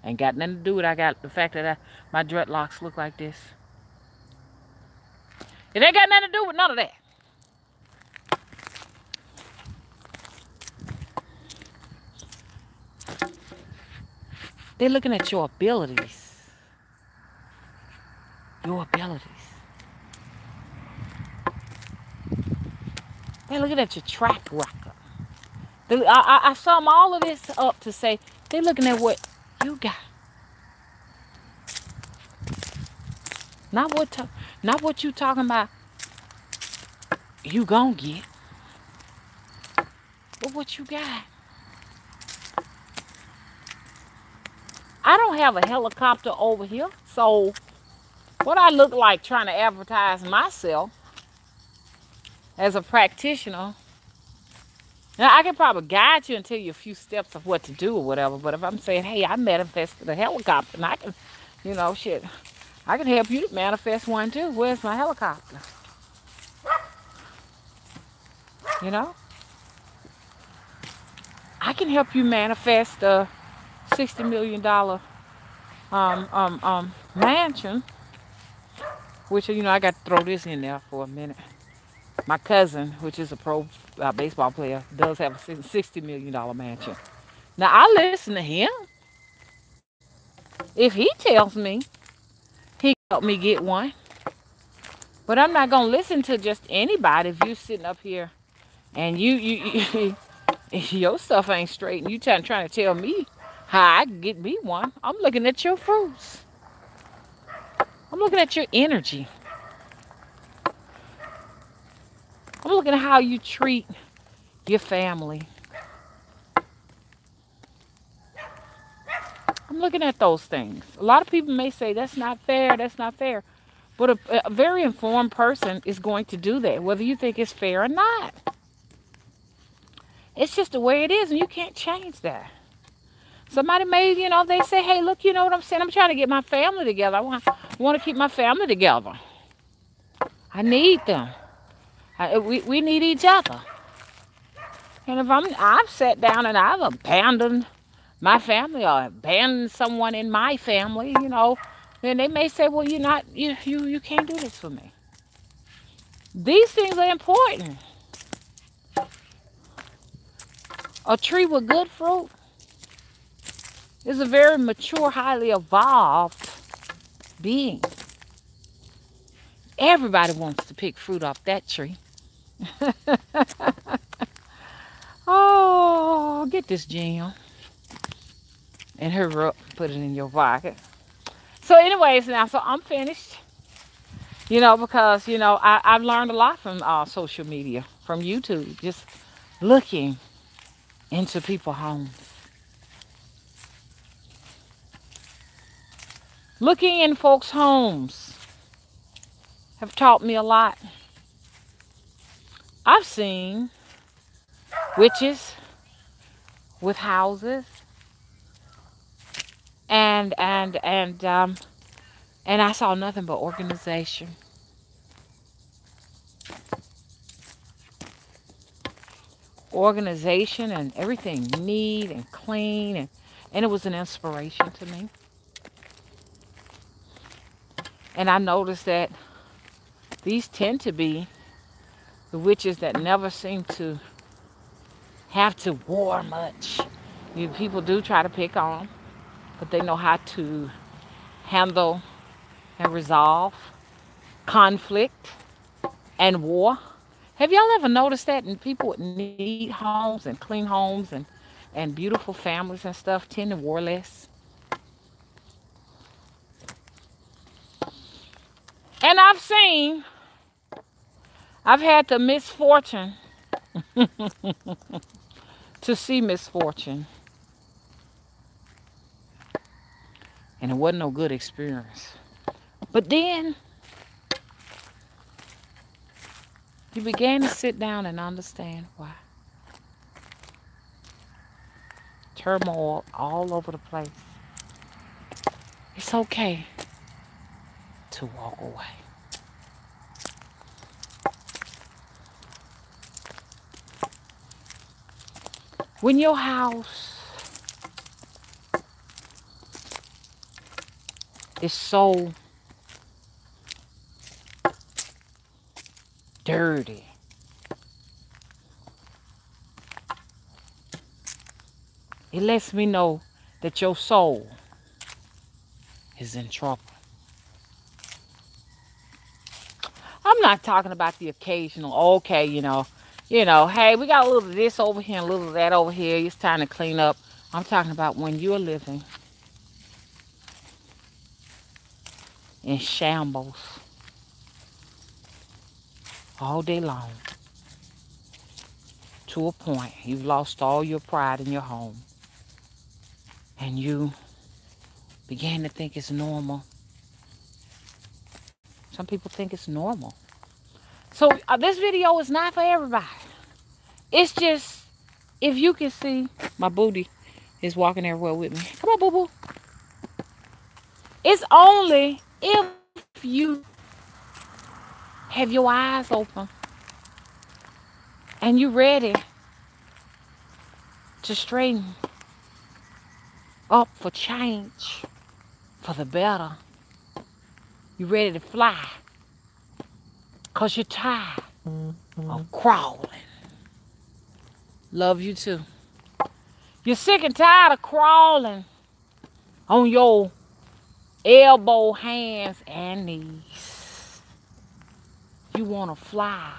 Ain't got nothing to do with the fact that my dreadlocks look like this. It ain't got nothing to do with none of that. They're looking at your abilities. Your abilities. They're looking at your track record. I sum all of this up to say they're looking at what you got. Not what you talking about you gonna get. But what you got. I don't have a helicopter over here, so what I look like trying to advertise myself as a practitioner. Now, I can probably guide you and tell you a few steps of what to do or whatever, but if I'm saying, hey, I manifested a helicopter, and I can, shit, I can help you to manifest one too. Where's my helicopter? I can help you manifest a $60 million mansion, which, I got to throw this in there for a minute. My cousin, which is a pro baseball player, does have a $60 million mansion. Now, I listen to him. If he tells me he can help me get one. But I'm not going to listen to just anybody if you're sitting up here and you your stuff ain't straight and you trying to tell me how I can get me one. I'm looking at your fruits. I'm looking at your energy. I'm looking at how you treat your family. I'm looking at those things. A lot of people may say, that's not fair, that's not fair. But a very informed person is going to do that, whether you think it's fair or not. It's just the way it is, and you can't change that. Somebody may, they say, hey, look, you know what I'm saying? I'm trying to get my family together. I want to keep my family together. I need them. We need each other. And if I've sat down and I've abandoned my family or abandoned someone in my family, then they may say, well, you can't do this for me. These things are important. A tree with good fruit is a very mature, highly evolved being. Everybody wants to pick fruit off that tree. Oh, get this gem and hurry up, put it in your pocket. So anyways, so I'm finished, because, I've learned a lot from social media, from YouTube, just looking into people's homes. Looking in folks' homes have taught me a lot. I've seen witches with houses and I saw nothing but organization. Organization and everything neat and clean, and it was an inspiration to me. And I noticed that these tend to be the witches that never seem to have to war much. People do try to pick on them, but they know how to handle and resolve conflict and war. Have y'all ever noticed that? And people with neat homes and clean homes and beautiful families and stuff tend to war less. And I've had the misfortune to see misfortune. And it wasn't no good experience. But then you began to sit down and understand why. turmoil all over the place. It's okay to walk away. When your house is so dirty, it lets me know that your soul is in trouble. I'm not talking about the occasional, okay, hey, we got a little of this over here and a little of that over here. It's time to clean up. I'm talking about when you're living in shambles all day long to a point you've lost all your pride in your home and you began to think it's normal. Some people think it's normal. So this video is not for everybody. It's just, if you can see, my booty is walking everywhere with me. Come on, boo-boo. It's only if you have your eyes open and you're ready to straighten up for change, for the better. You're ready to fly because you're tired of crawling. Love you too. You're sick and tired of crawling on your elbow, hands, and knees. You want to fly.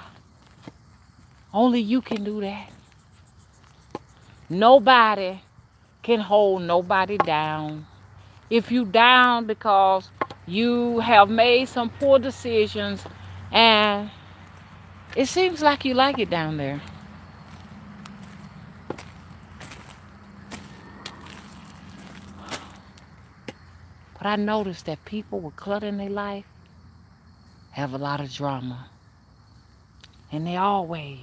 Only you can do that. Nobody can hold nobody down. If you down because you have made some poor decisions and it seems like you like it down there. But I noticed that people with clutter in their life have a lot of drama. And they always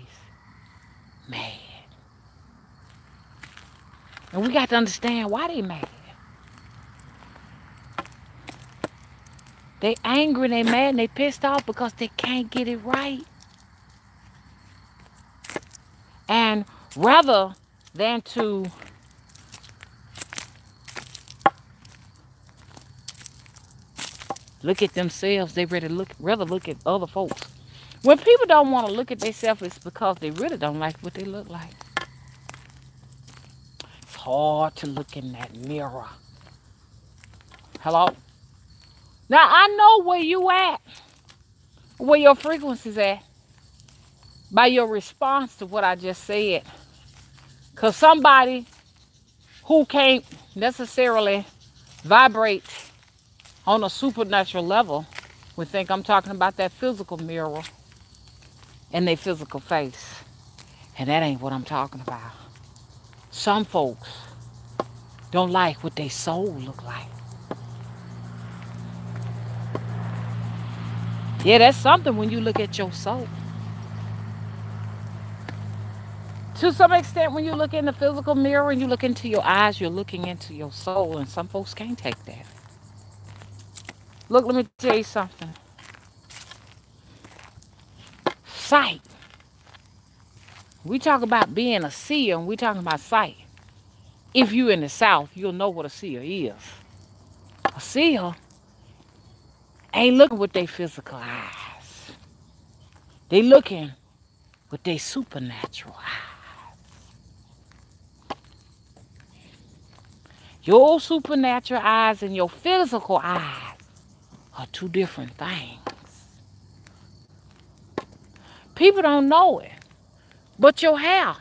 mad. And we got to understand why they mad. They angry, they mad, and they pissed off because they can't get it right. And rather than to look at themselves, they rather look at other folks. When people don't want to look at themselves, it's because they really don't like what they look like. It's hard to look in that mirror. Hello? Now, I know where you at, where your frequency's at, by your response to what I just said. Because somebody who can't necessarily vibrate on a supernatural level would think I'm talking about that physical mirror and their physical face. And that ain't what I'm talking about. Some folks don't like what their soul look like. Yeah, that's something when you look at your soul. To some extent, when you look in the physical mirror and you look into your eyes, you're looking into your soul, and some folks can't take that. Look, let me tell you something. Sight. We talk about being a seer, and we talking about sight. If you're in the South, you'll know what a seer is. A seer ain't looking with their physical eyes. They looking with their supernatural eyes. Your supernatural eyes and your physical eyes are two different things. People don't know it. But your hair,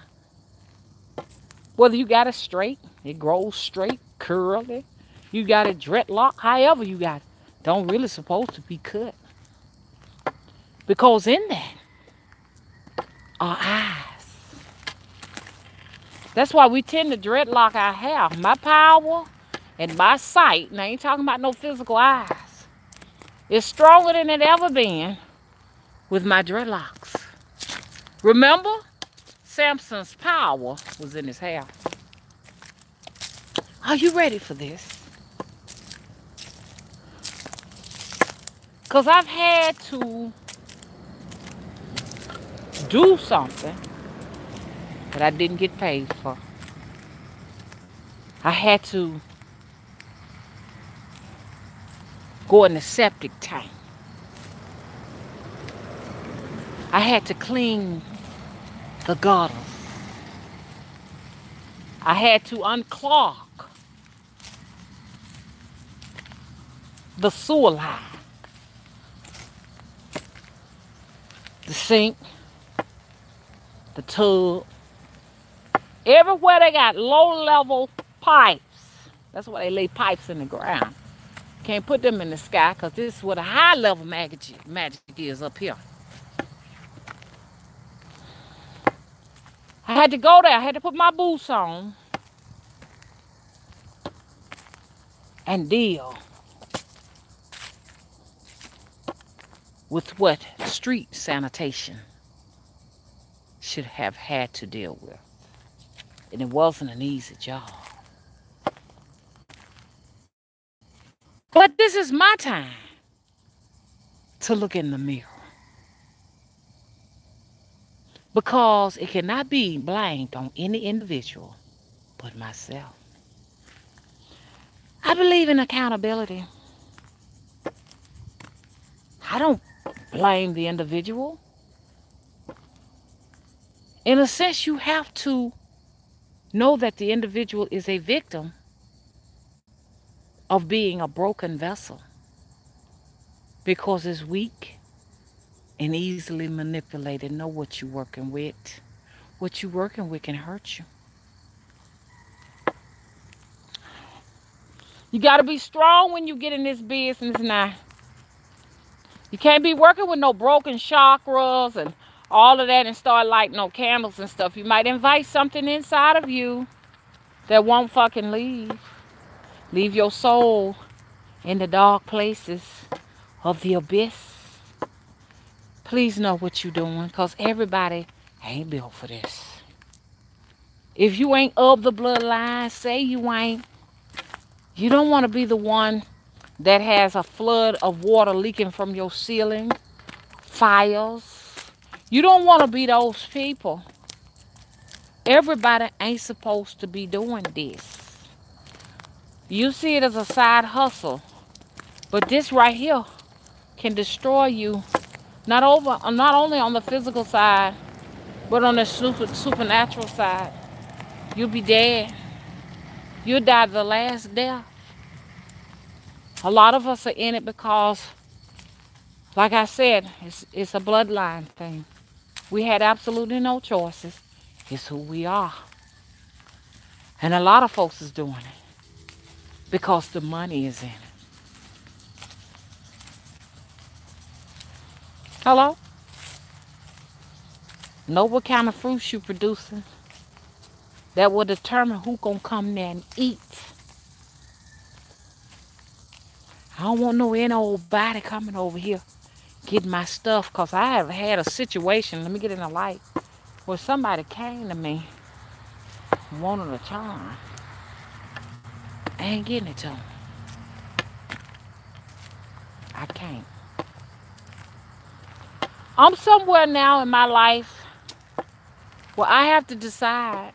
whether you got it straight, it grows straight, curly, you got it dreadlock, however you got it, don't really supposed to be cut. Because in that are eyes. That's why we tend to dreadlock our hair. My power and my sight, now I ain't talking about no physical eyes, is stronger than it ever been with my dreadlocks. Remember, Samson's power was in his hair. Are you ready for this? Because I've had to do something that I didn't get paid for. I had to go in the septic tank. I had to clean the gutters. I had to unclog the sewer line, the sink, the tub. Everywhere they got low-level pipes. That's why they lay pipes in the ground. Can't put them in the sky because this is where the high-level magic is up here. I had to go there. I had to put my boots on and deal with what street sanitation should have had to deal with. And it wasn't an easy job. But this is my time to look in the mirror. Because it cannot be blamed on any individual but myself. I believe in accountability. I don't blame the individual. In a sense, you have to know that the individual is a victim of being a broken vessel because it's weak and easily manipulated. Know what you're working with. What you're working with can hurt you. You got to be strong when you get in this business now. You can't be working with no broken chakras and all of that and start lighting no candles and stuff. You might invite something inside of you that won't fucking leave. Leave your soul in the dark places of the abyss. Please know what you're doing, because everybody ain't built for this. If you ain't of the bloodline, say you ain't. You don't want to be the one that has a flood of water leaking from your ceiling, fires. You don't want to be those people. Everybody ain't supposed to be doing this. You see it as a side hustle, but this right here can destroy you, not only on the physical side, but on the supernatural side. You'll be dead. You'll die the last death. A lot of us are in it because, like I said, it's a bloodline thing. We had absolutely no choices. It's who we are. And a lot of folks is doing it because the money is in it. Hello? Know what kind of fruits you're producing. That will determine who gonna come there and eat. I don't want any old body coming over here getting my stuff, because I have had a situation, let me get in the light, where somebody came to me wanting a charm. I ain't getting it to them. I can't. I'm somewhere now in my life where I have to decide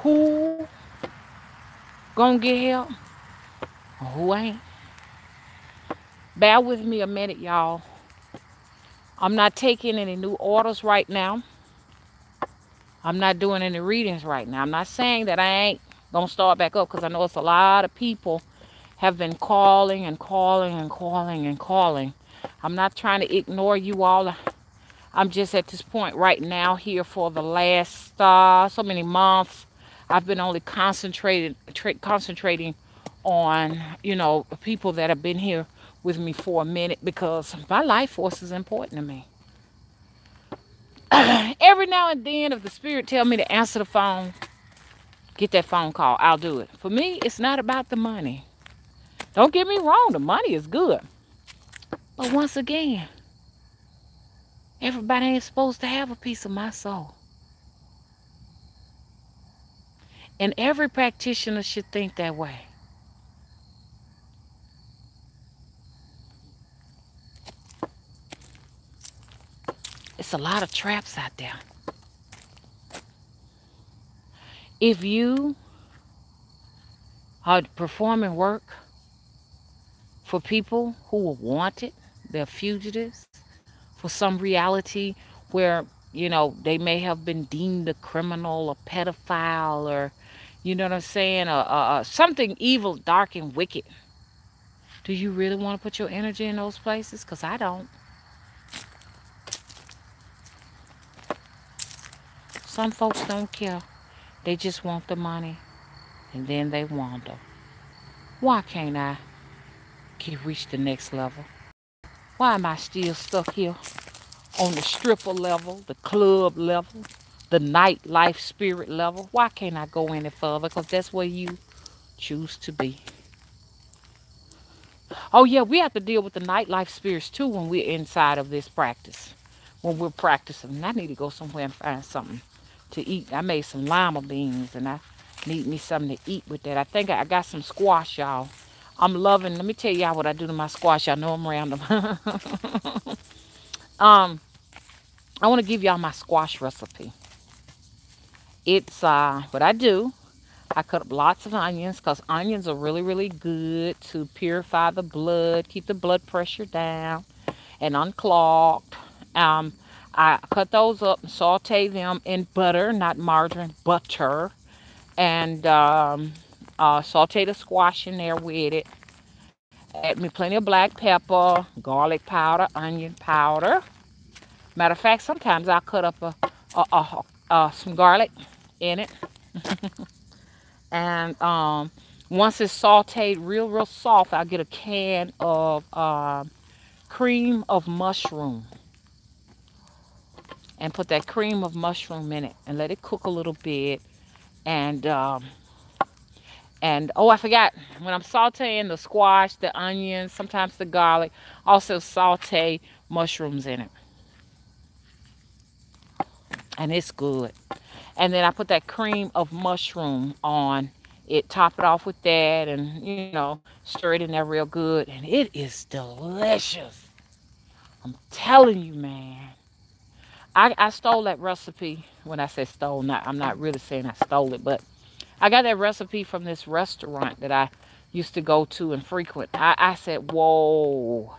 who gonna get help or who ain't. Bear with me a minute, y'all. I'm not taking any new orders right now. I'm not doing any readings right now. I'm not saying that I ain't gonna start back up, because I know it's a lot of people have been calling and calling and calling and calling. I'm not trying to ignore you all. I'm just at this point right now here for the last so many months. I've been only concentrating on, people that have been here with me for a minute, because my life force is important to me. Every now and then, if the spirit tell me to answer the phone, get that phone call, I'll do it. For me, it's not about the money. Don't get me wrong, the money is good. But once again, everybody ain't supposed to have a piece of my soul. And every practitioner should think that way. It's a lot of traps out there. If you are performing work for people who are wanted, they're fugitives, for some reality where, they may have been deemed a criminal, a pedophile, or, you know what I'm saying, something evil, dark, and wicked. Do you really want to put your energy in those places? Because I don't. Some folks don't care. They just want the money, and then they wander. Why can't I reach the next level? Why am I still stuck here on the stripper level, the club level, the nightlife spirit level? Why can't I go any further? Because that's where you choose to be. Oh, yeah, we have to deal with the nightlife spirits too when we're inside of this practice. When we're practicing. I need to go somewhere and find something to eat. I made some lima beans and I need me something to eat with that. I think I got some squash, y'all. I'm loving, let me tell y'all what I do to my squash. I know I'm random. I want to give y'all my squash recipe. It's what I do. I cut up lots of onions because onions are really, really good to purify the blood, keep the blood pressure down and unclogged. I cut those up and saute them in butter, not margarine, butter. And saute the squash in there with it. Add me plenty of black pepper, garlic powder, onion powder. Matter of fact, sometimes I'll cut up some garlic in it. And once it's sauteed real soft, I'll get a can of cream of mushroom. And put that cream of mushroom in it and let it cook a little bit. And oh, I forgot, when I'm sauteing the squash, the onions, sometimes the garlic, also saute mushrooms in it. And it's good. And then I put that cream of mushroom on it, top it off with that, and, stir it in there real good. And it is delicious. I'm telling you, man. I stole that recipe. When I say stole, I'm not really saying I stole it, but I got that recipe from this restaurant that I used to go to and frequent. I said, whoa.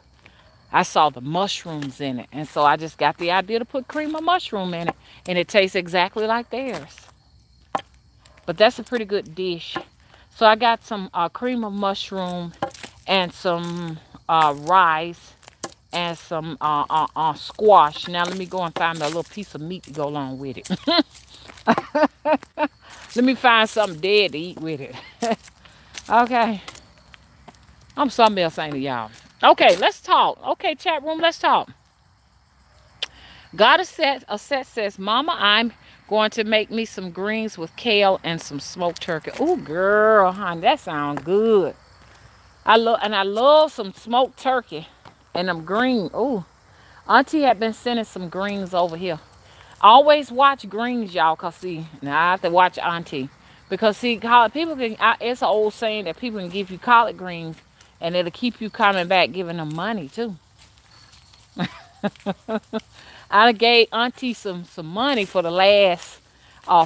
I saw the mushrooms in it. And so I just got the idea to put cream of mushroom in it. And it tastes exactly like theirs. But that's a pretty good dish. So I got some cream of mushroom and some rice and some squash. Now let me go and find me a little piece of meat to go along with it. Let me find something dead to eat with it. Okay. I'm something else, ain't it, y'all? Okay, let's talk. Okay, chat room, let's talk. Got a set says, Mama, I'm going to make me some greens with kale and some smoked turkey. Oh, girl, honey, that sounds good. I love some smoked turkey and them green. Oh, Auntie had been sending some greens over here. Always watch greens, y'all, because, see, now I have to watch Auntie. Because, see, people can, it's an old saying that people can give you collard greens and it'll keep you coming back giving them money, too. I gave Auntie some money for the last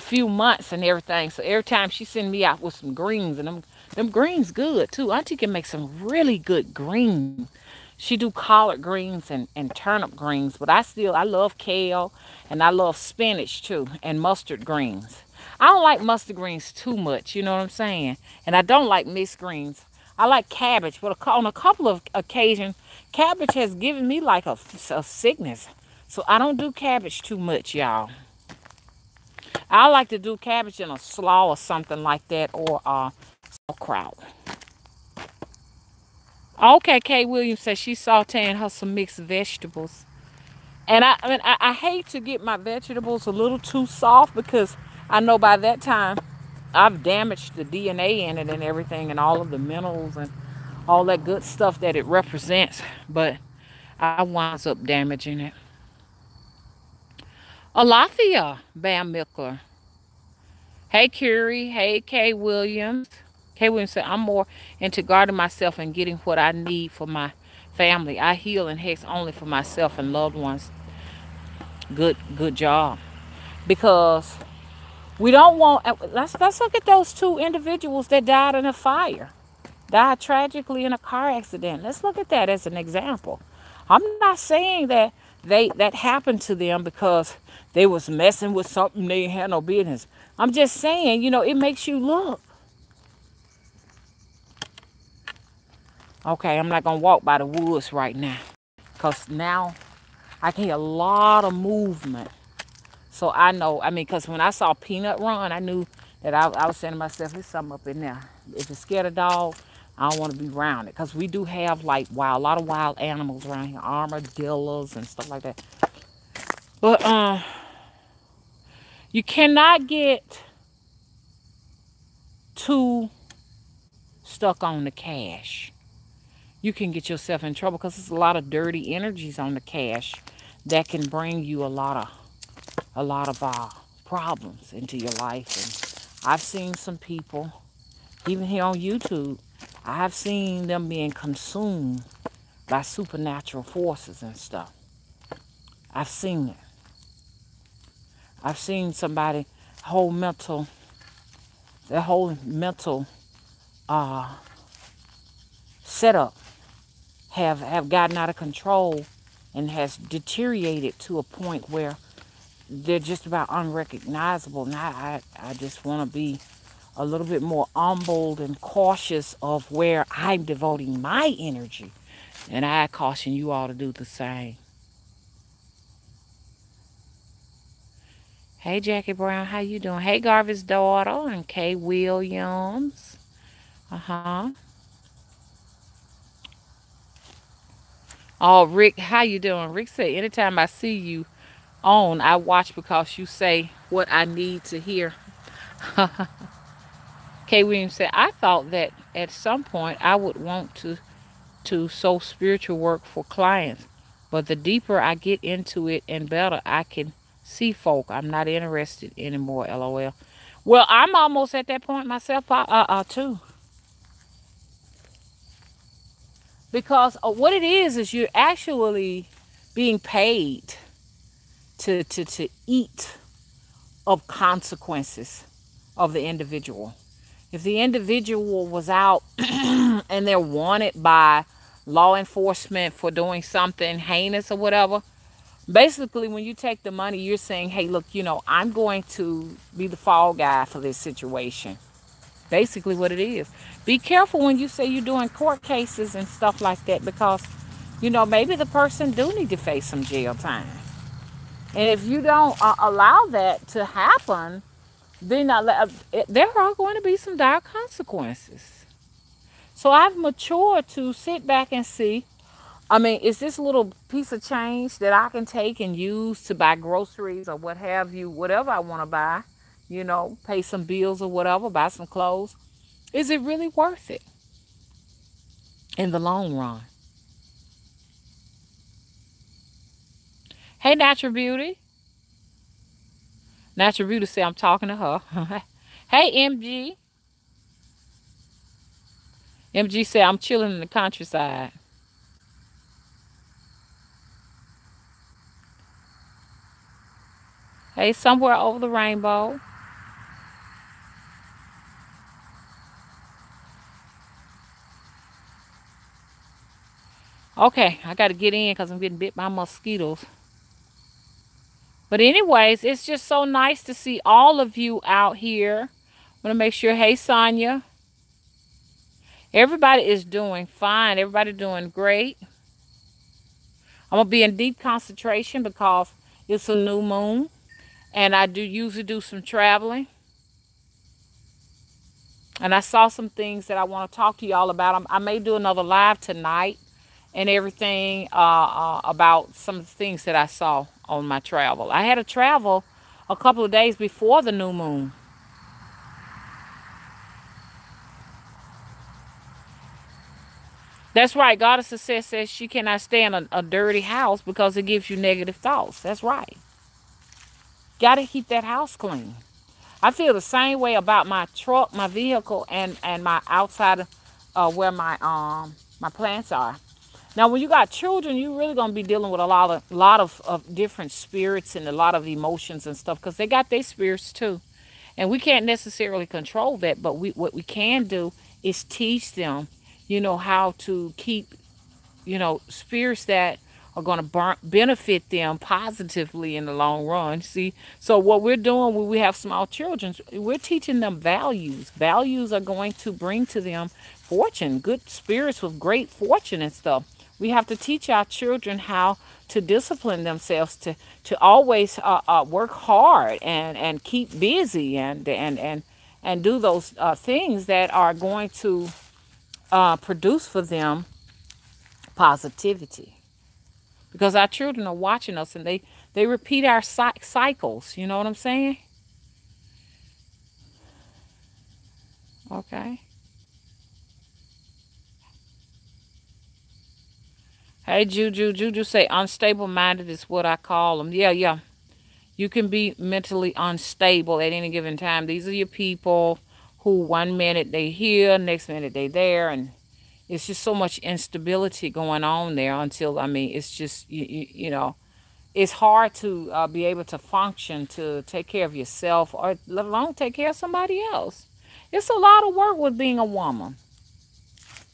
few months and everything. So every time she send me out with some greens, and them greens good, too. Auntie can make some really good greens. She do collard greens and turnip greens, but I love kale and I love spinach too and mustard greens. I don't like mustard greens too much, you know what I'm saying? And I don't like mixed greens. I like cabbage, but on a couple of occasions, cabbage has given me like a sickness. So I don't do cabbage too much, y'all. I like to do cabbage in a slaw or something like that, or sauerkraut. Okay, Kay Williams says she's sauteing her some mixed vegetables. And I hate to get my vegetables a little too soft because I know by that time I've damaged the DNA in it and everything and all of the minerals and all that good stuff that it represents. But I winds up damaging it. Alafia, Bam Mickler. Hey, Curie. Hey, Kay Williams. Kay Williams said, I'm more into guarding myself and getting what I need for my family. I heal and hex only for myself and loved ones. Good job. Because we don't want, let's look at those two individuals that died in a fire, died tragically in a car accident. Let's look at that as an example. I'm not saying that that happened to them because they was messing with something they had no business. I'm just saying, it makes you look. Okay, I'm not gonna walk by the woods right now, cause now I can hear a lot of movement. So I know, because when I saw Peanut run, I knew that I was saying to myself, there's something up in there. If it's scared of dog, I don't want to be around it. Because we do have like a lot of wild animals around here, armadillos and stuff like that. But you cannot get too stuck on the cash. You can get yourself in trouble because there's a lot of dirty energies on the cash that can bring you a lot of problems into your life. And I've seen some people, even here on YouTube, I have seen them being consumed by supernatural forces and stuff. I've seen it. I've seen somebody their whole mental setup have gotten out of control and has deteriorated to a point where they're just about unrecognizable. And I just want to be a little bit more humbled and cautious of where I'm devoting my energy. And I caution you all to do the same. Hey, Jackie Brown, how you doing? Hey, Garvey's daughter and Kay Williams. Uh-huh. Oh, Rick, how you doing? Rick said, anytime I see you on, I watch because you say what I need to hear. Kay Williams said, I thought that at some point I would want to sow spiritual work for clients. But the deeper I get into it and better I can see folk, I'm not interested anymore, LOL. Well, I'm almost at that point myself, too. Because what it is you're actually being paid to eat of consequences of the individual. If the individual was out and they're wanted by law enforcement for doing something heinous or whatever, basically when you take the money, you're saying, hey, look, I'm going to be the fall guy for this situation. Basically what it is. Be careful when you say you're doing court cases and stuff like that, because maybe the person do need to face some jail time. And if you don't allow that to happen, then there are going to be some dire consequences. So I've matured to sit back and see, is this little piece of change that I can take and use to buy groceries or what have you, whatever I want to buy, pay some bills or whatever, buy some clothes. Is it really worth it in the long run? Hey, Natural Beauty. Natural Beauty say I'm talking to her. Hey, MG. MG said I'm chilling in the countryside. Hey, somewhere over the rainbow. Okay, I got to get in because I'm getting bit by mosquitoes. But anyways, it's just so nice to see all of you out here. I'm going to make sure, hey, Sonia. Everybody is doing fine. Everybody doing great. I'm going to be in deep concentration because it's a new moon. And I do usually do some traveling. And I saw some things that I want to talk to y'all about. I may do another live tonight and everything about some of the things that I saw on my travel. I had to travel a couple of days before the new moon. That's right. Goddess of Success says she cannot stand a dirty house because it gives you negative thoughts. That's right. Got to keep that house clean. I feel the same way about my truck, my vehicle, and my outside, where my plants are. Now, when you got children, you're really gonna be dealing with a lot of different spirits and a lot of emotions and stuff because they got their spirits too, and we can't necessarily control that. But what we can do is teach them, how to keep, spirits that are going to benefit them positively in the long run. See, so what we're doing when we have small children, we're teaching them values. Values are going to bring to them fortune, good spirits with great fortune and stuff. We have to teach our children how to discipline themselves to always work hard and keep busy and do those things that are going to produce for them positivity, because our children are watching us and they repeat our cycles. You know what I'm saying? Okay. Hey, Juju say unstable minded is what I call them. Yeah, yeah. You can be mentally unstable at any given time. These are your people who 1 minute they here, next minute they there, and it's just so much instability going on there until, I mean, it's just, it's hard to be able to function, to take care of yourself, or let alone take care of somebody else. It's a lot of work with being a woman.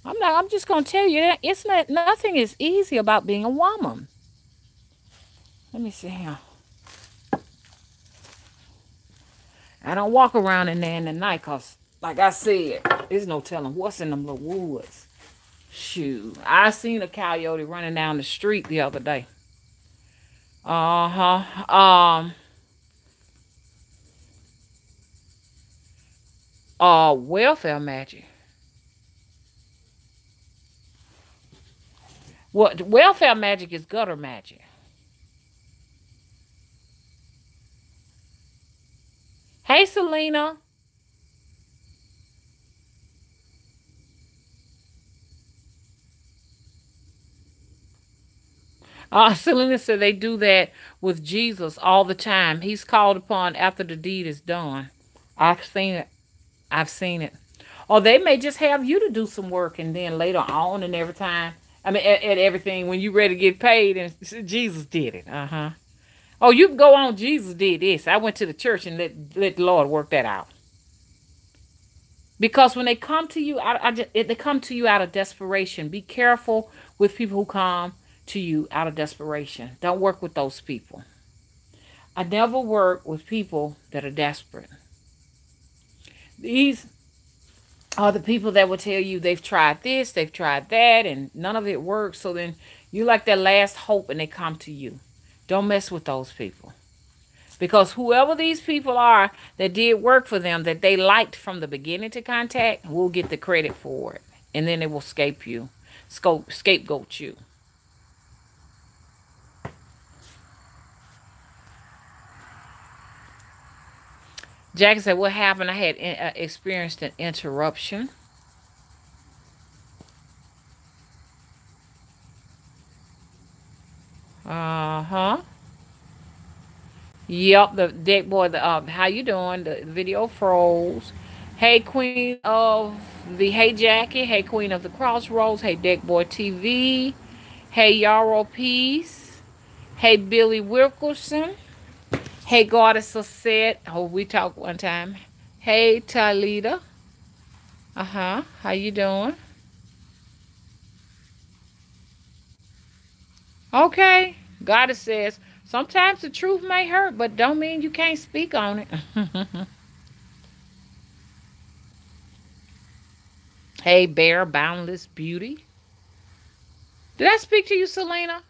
I'm just going to tell you that nothing is easy about being a woman. Let me see here. I don't walk around in there in the night because, like I said, there's no telling what's in them little woods. Shoot, I seen a coyote running down the street the other day. Welfare magic. What welfare magic is gutter magic. Hey, Selena. Selena said they do that with Jesus all the time. He's called upon after the deed is done. I've seen it. I've seen it. Or they may just have you to do some work and then later on and every time. I mean, at everything when you ready to get paid and Jesus did it. Oh, you can go on. Jesus did this. I went to the church and let the Lord work that out. Because when they come to you, they come to you out of desperation. Be careful with people who come to you out of desperation. Don't work with those people. I never work with people that are desperate. These are the people that will tell you they've tried this, they've tried that, and none of it works. So then you like their last hope and they come to you. Don't mess with those people. Because whoever these people are that did work for them, that they liked from the beginning to contact, will get the credit for it. And then they will scapegoat you. Jackie said, what happened? I had experienced an interruption. Yep, the deck boy, how you doing? The video froze. Hey, Queen of the Hey Jackie. Hey, Queen of the Crossroads. Hey, Deck Boy TV. Hey, Yarrow Peace. Hey, Billy Wilkerson. Hey, Goddess of Set. Oh, we talked one time. Hey, Talita. How you doing? Okay. Goddess says, sometimes the truth may hurt, but don't mean you can't speak on it. Hey, Bear, Boundless Beauty. Did I speak to you, Selena?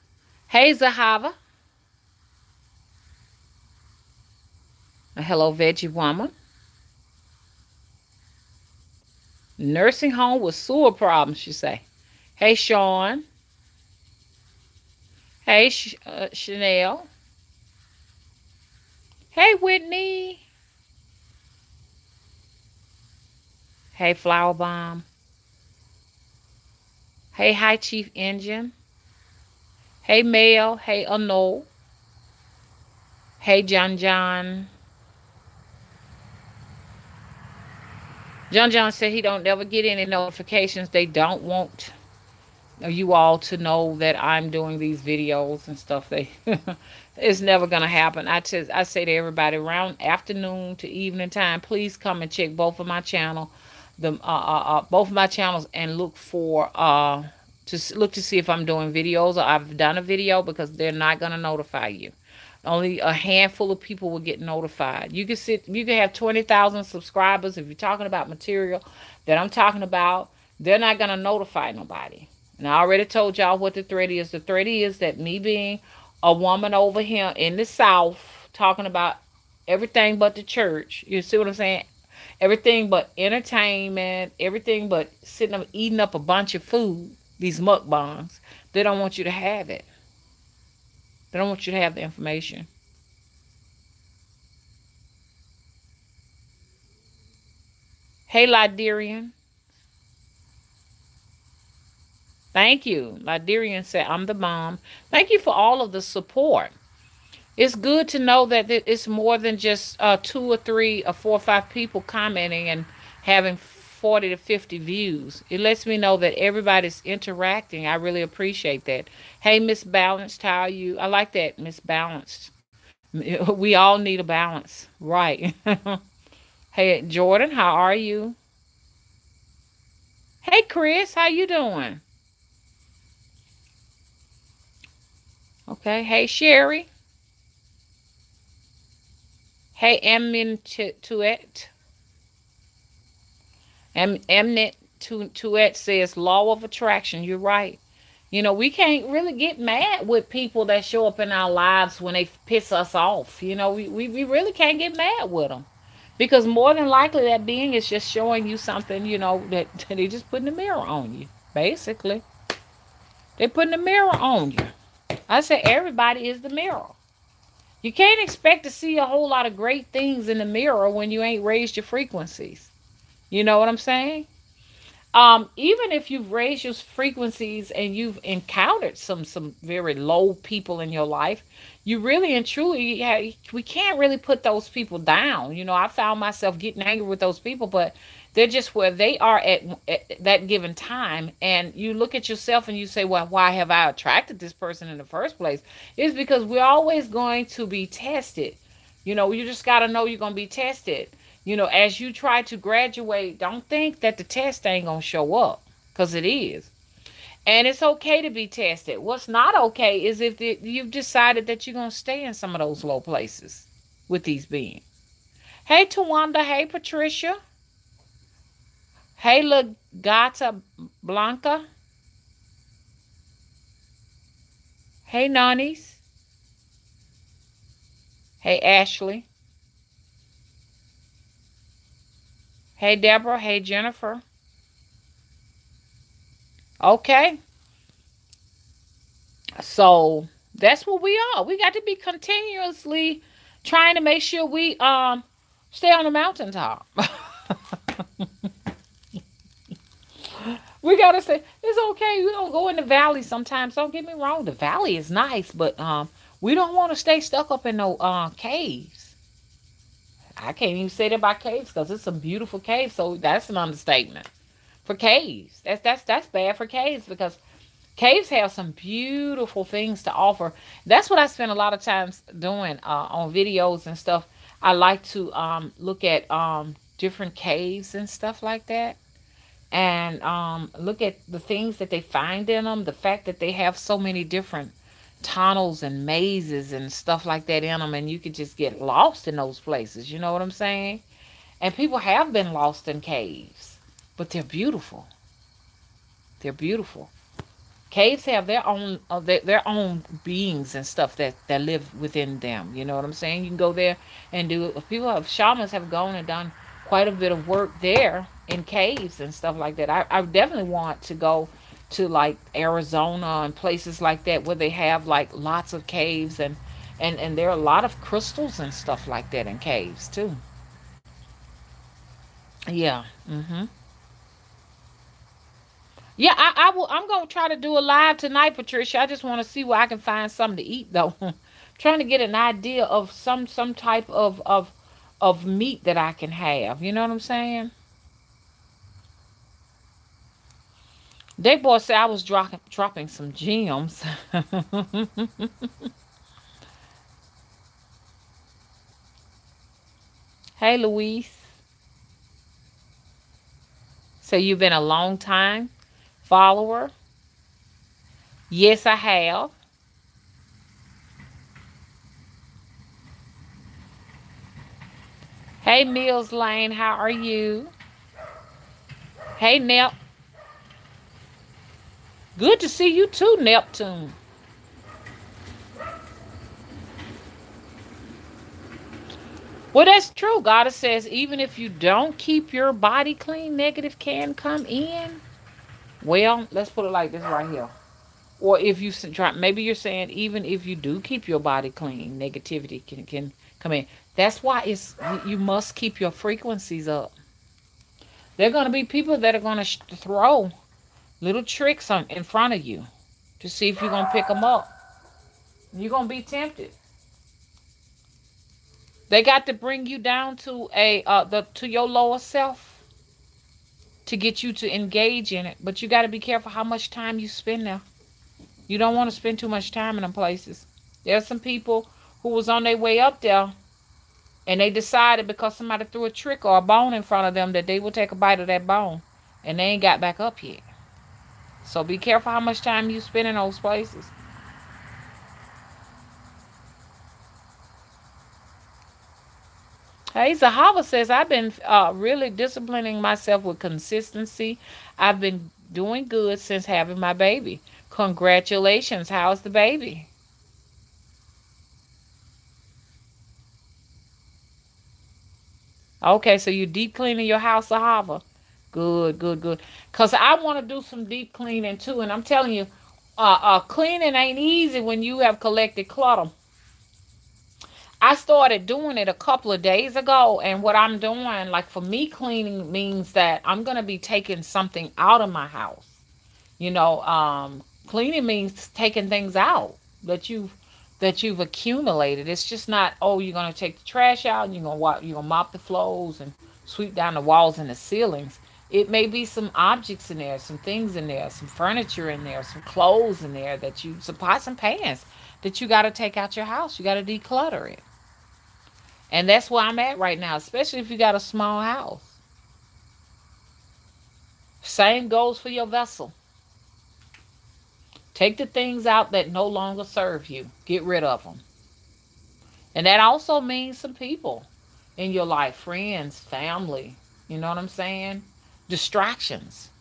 Hey, Zahava. Hello, Veggie Woman. Nursing home with sewer problems, she say. Hey, Sean. Hey, Chanel. Hey, Whitney. Hey, Flower Bomb. Hey, High Chief Engine. Hey, Mel. Hey, Anol. Hey, John John. John said he don't never get any notifications. They don't want you all to know that I'm doing these videos and stuff. They it's never gonna happen. I say to everybody around afternoon to evening time, please come and check both of my channel, both of my channels, and look for look to see if I'm doing videos or I've done a video, because they're not gonna notify you. Only a handful of people will get notified. You can have 20,000 subscribers. If you're talking about material that I'm talking about, they're not gonna notify nobody. And I already told y'all what the threat is. The threat is that me being a woman over here in the South talking about everything but the church. You see what I'm saying? Everything but entertainment, everything but sitting up eating up a bunch of food, these mukbangs. They don't want you to have it. They don't want you to have the information. Hey, Liderian. Thank you. Liderian said, I'm the mom. Thank you for all of the support. It's good to know that it's more than just 2 or 3 or 4 or 5 people commenting and having 40 to 50 views. It lets me know that everybody's interacting. I really appreciate that. Hey, Miss Balanced, how are you? I like that, Miss Balanced. We all need a balance. Right. Hey, Jordan, how are you? Hey, Chris, how you doing? Okay. Hey, Sherry. Hey, Emin Tuet. Mnet Tuet says law of attraction. You're right. You know, we can't really get mad with people that show up in our lives when they piss us off. You know, we really can't get mad with them. Because more than likely that being is just showing you something, you know, that they just putting a mirror on you. Basically. They're putting a mirror on you. I say everybody is the mirror. You can't expect to see a whole lot of great things in the mirror when you ain't raised your frequencies. You know what I'm saying? Even if you've raised your frequencies and you've encountered some very low people in your life, you really and truly we can't really put those people down. You know, I found myself getting angry with those people, but they're just where they are at that given time. And you look at yourself and you say, well, why have I attracted this person in the first place? It's because we're always going to be tested. You know, you just got to know you're going to be tested. You know, as you try to graduate, don't think that the test ain't going to show up, because it is. And it's okay to be tested. What's not okay is if you've decided that you're going to stay in some of those low places with these beings. Hey, Tawanda. Hey, Patricia. Hey, Gata Blanca. Hey, Nani's. Hey, Ashley. Hey, Deborah. Hey, Jennifer. Okay. So that's what we are. We got to be continuously trying to make sure we stay on the mountaintop. We gotta say it's okay. We don't go in the valley sometimes. Don't get me wrong. The valley is nice, but we don't want to stay stuck up in no caves. I can't even say that about caves because it's some beautiful caves. So that's an understatement for caves. That's bad for caves, because caves have some beautiful things to offer. That's what I spend a lot of times doing on videos and stuff. I like to look at different caves and stuff like that, and look at the things that they find in them. The fact that they have so many different tunnels and mazes and stuff like that in them, and you could just get lost in those places. You know what I'm saying? And people have been lost in caves, but they're beautiful. They're beautiful. Caves have their own their own beings and stuff that live within them. You know what I'm saying? You can go there and do. Shamans have gone and done quite a bit of work there in caves and stuff like that. I definitely want to go to like Arizona and places like that where they have like lots of caves, and there are a lot of crystals and stuff like that in caves too. Yeah. Yeah, I'm gonna try to do a live tonight, Patricia. I just want to see where I can find something to eat though. Trying to get an idea of some type of meat that I can have. You know what I'm saying? They boy said I was dropping some gems. Hey, Luis. So you've been a long time follower? Yes, I have. Hey, Mills Lane, how are you? Hey, Nep. Good to see you too, Neptune. Well, that's true. God says even if you don't keep your body clean, negative can come in. Well, let's put it like this right here. Or if you try, maybe you're saying even if you do keep your body clean, negativity can come in. That's why it's you must keep your frequencies up. There are going to be people that are going to throw little tricks on in front of you to see if you're going to pick them up. You're going to be tempted. They got to bring you down to to your lower self to get you to engage in it. But you got to be careful how much time you spend there. You don't want to spend too much time in them places. There's some people who was on their way up there and they decided because somebody threw a trick or a bone in front of them that they will take a bite of that bone and they ain't got back up yet. So be careful how much time you spend in those places. Hey, Zahava says, I've been really disciplining myself with consistency. I've been doing good since having my baby. Congratulations. How's the baby? Okay, so you deep cleaning your house, Zahava. Good, good, good. Because I want to do some deep cleaning too. And I'm telling you, cleaning ain't easy when you have collected clutter. I started doing it a couple of days ago, and what I'm doing, like for me, cleaning means that I'm gonna be taking something out of my house. Cleaning means taking things out that you've accumulated. It's just not, oh, you're gonna take the trash out and you're gonna mop the floors and sweep down the walls and the ceilings. It may be some objects in there, some things in there, some furniture in there, some clothes in there some pots and pans that you got to take out your house. You got to declutter it. And that's where I'm at right now, especially if you got a small house. Same goes for your vessel. Take the things out that no longer serve you. Get rid of them. And that also means some people in your life, friends, family. You know what I'm saying? Distractions.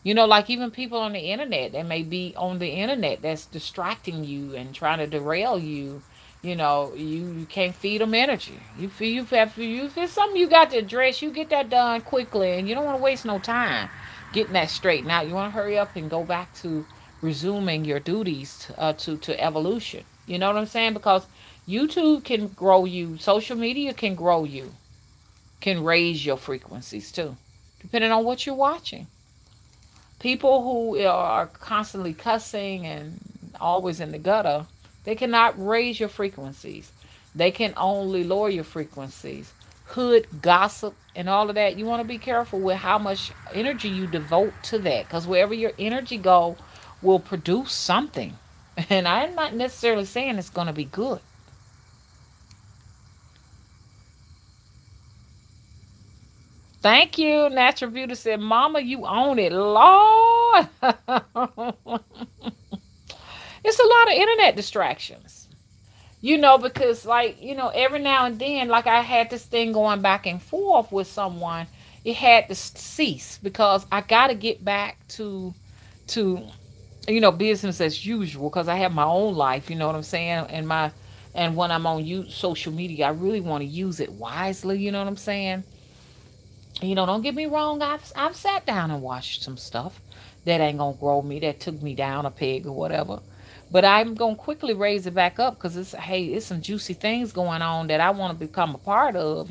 Like even people on the internet, they may be on the internet that's distracting you and trying to derail you. You can't feed them energy. If it's something you got to address, you get that done quickly, and you don't want to waste no time getting that straightened out. You want to hurry up and go back to resuming your duties to evolution. You know what I'm saying? Because YouTube can grow you, social media can grow you, can raise your frequencies too, depending on what you're watching. People who are constantly cussing and always in the gutter, they cannot raise your frequencies. They can only lower your frequencies. Hood gossip and all of that. You want to be careful with how much energy you devote to that, because wherever your energy go will produce something. And I'm not necessarily saying it's going to be good. Thank you. Natural Beauty said, Mama, you own it. Lord. It's a lot of internet distractions. Because every now and then, like I had this thing going back and forth with someone, it had to cease because I got to get back to business as usual, because I have my own life, you know what I'm saying? And when I'm on social media, I really want to use it wisely, you know what I'm saying? Don't get me wrong, I've sat down and watched some stuff that ain't gonna grow me, that took me down a peg or whatever. But I'm gonna quickly raise it back up because it's some juicy things going on that I want to become a part of,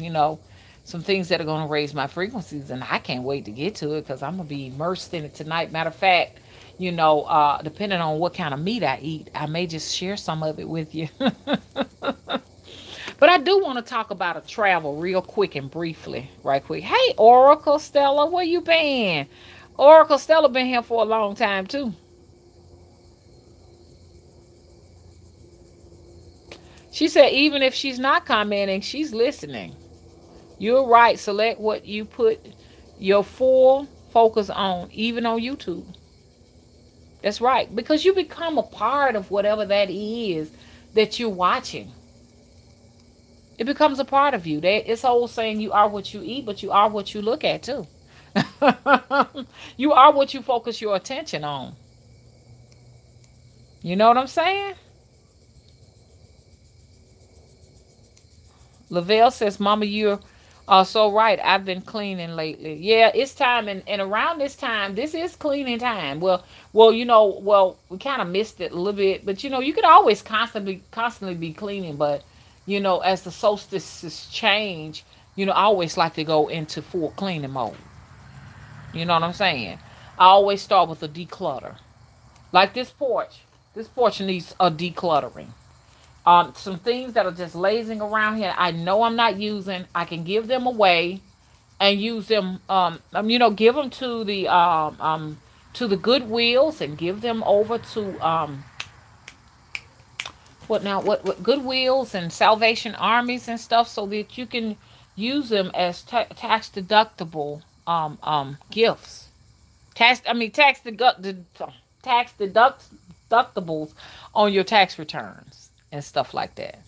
some things that are gonna raise my frequencies, and I can't wait to get to it because I'm gonna be immersed in it tonight. Matter of fact, depending on what kind of meat I eat, I may just share some of it with you. But I do want to talk about a travel real quick and briefly, right quick. Hey, Oracle Stella, where you been? Oracle Stella been here for a long time too. She said even if she's not commenting, she's listening. You're right. Select what you put your full focus on, even on YouTube. That's right. Because you become a part of whatever that is that you're watching. It becomes a part of you. It's old saying you are what you eat, but you are what you look at too. You are what you focus your attention on. You know what I'm saying? Lavelle says, Mama, you're so right. I've been cleaning lately. Yeah, it's time. And around this time, this is cleaning time. Well, we kind of missed it a little bit. But, you could always constantly be cleaning. But, as the solstices change, I always like to go into full cleaning mode. You know what I'm saying? I always start with a declutter. Like this porch. This porch needs a decluttering. Some things that are just lazing around here, I know I'm not using. I can give them away and use them. Give them to the Goodwills and give them over to what Goodwills and Salvation Armies and stuff, so that you can use them as tax deductible gifts. Tax deductibles on your tax returns and stuff like that.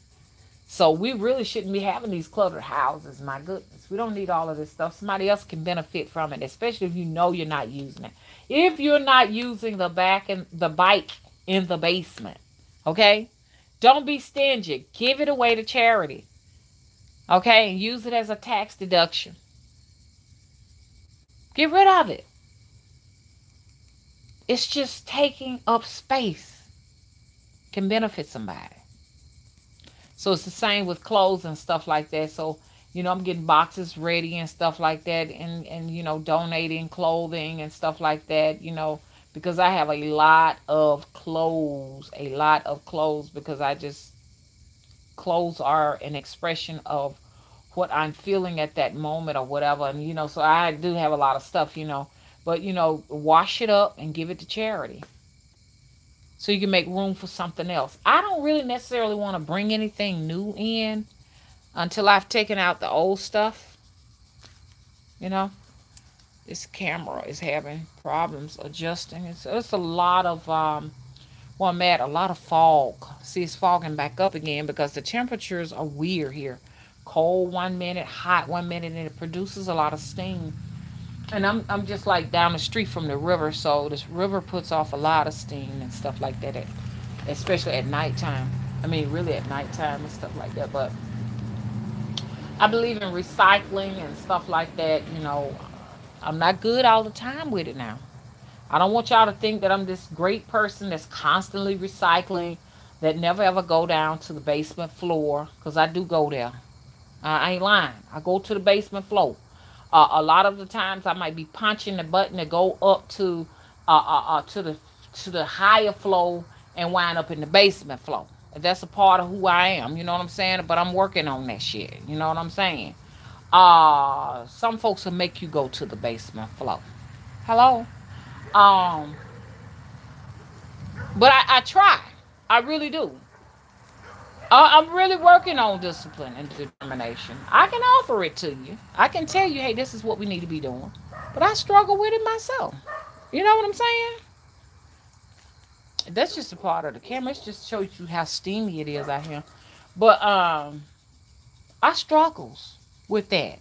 So we really shouldn't be having these cluttered houses. My goodness, we don't need all of this stuff. Somebody else can benefit from it, especially if you're not using it. If you're not using the bike in the basement, okay, don't be stingy. Give it away to charity, okay, and use it as a tax deduction. Get rid of it. It's just taking up space. Can benefit somebody. So it's the same with clothes and stuff like that. So, I'm getting boxes ready and stuff like that, and donating clothing and stuff like that, because I have a lot of clothes, because clothes are an expression of what I'm feeling at that moment or whatever. And, so I do have a lot of stuff, but, wash it up and give it to charity, so you can make room for something else. I don't really necessarily want to bring anything new in until I've taken out the old stuff. This camera is having problems adjusting. It's a lot of, a lot of fog. See, it's fogging back up again because the temperatures are weird here. Cold 1 minute, hot 1 minute, and it produces a lot of steam. And I'm just like down the street from the river, so this river puts off a lot of steam and stuff like that, especially at nighttime. Really at nighttime and stuff like that. But I believe in recycling and stuff like that. I'm not good all the time with it now. I don't want y'all to think that I'm this great person that's constantly recycling, that never ever go down to the basement floor, because I do go there. I ain't lying. I go to the basement floor. A lot of the times I might be punching the button to go up to the higher flow and wind up in the basement flow. That's a part of who I am. You know what I'm saying? But I'm working on that shit. You know what I'm saying? Some folks will make you go to the basement flow. Hello? But I try. I really do. I'm really working on discipline and determination. I can offer it to you. I can tell you, hey, this is what we need to be doing. But I struggle with it myself. You know what I'm saying? That's just a part of the camera. It just shows you how steamy it is out here. But I struggles with that.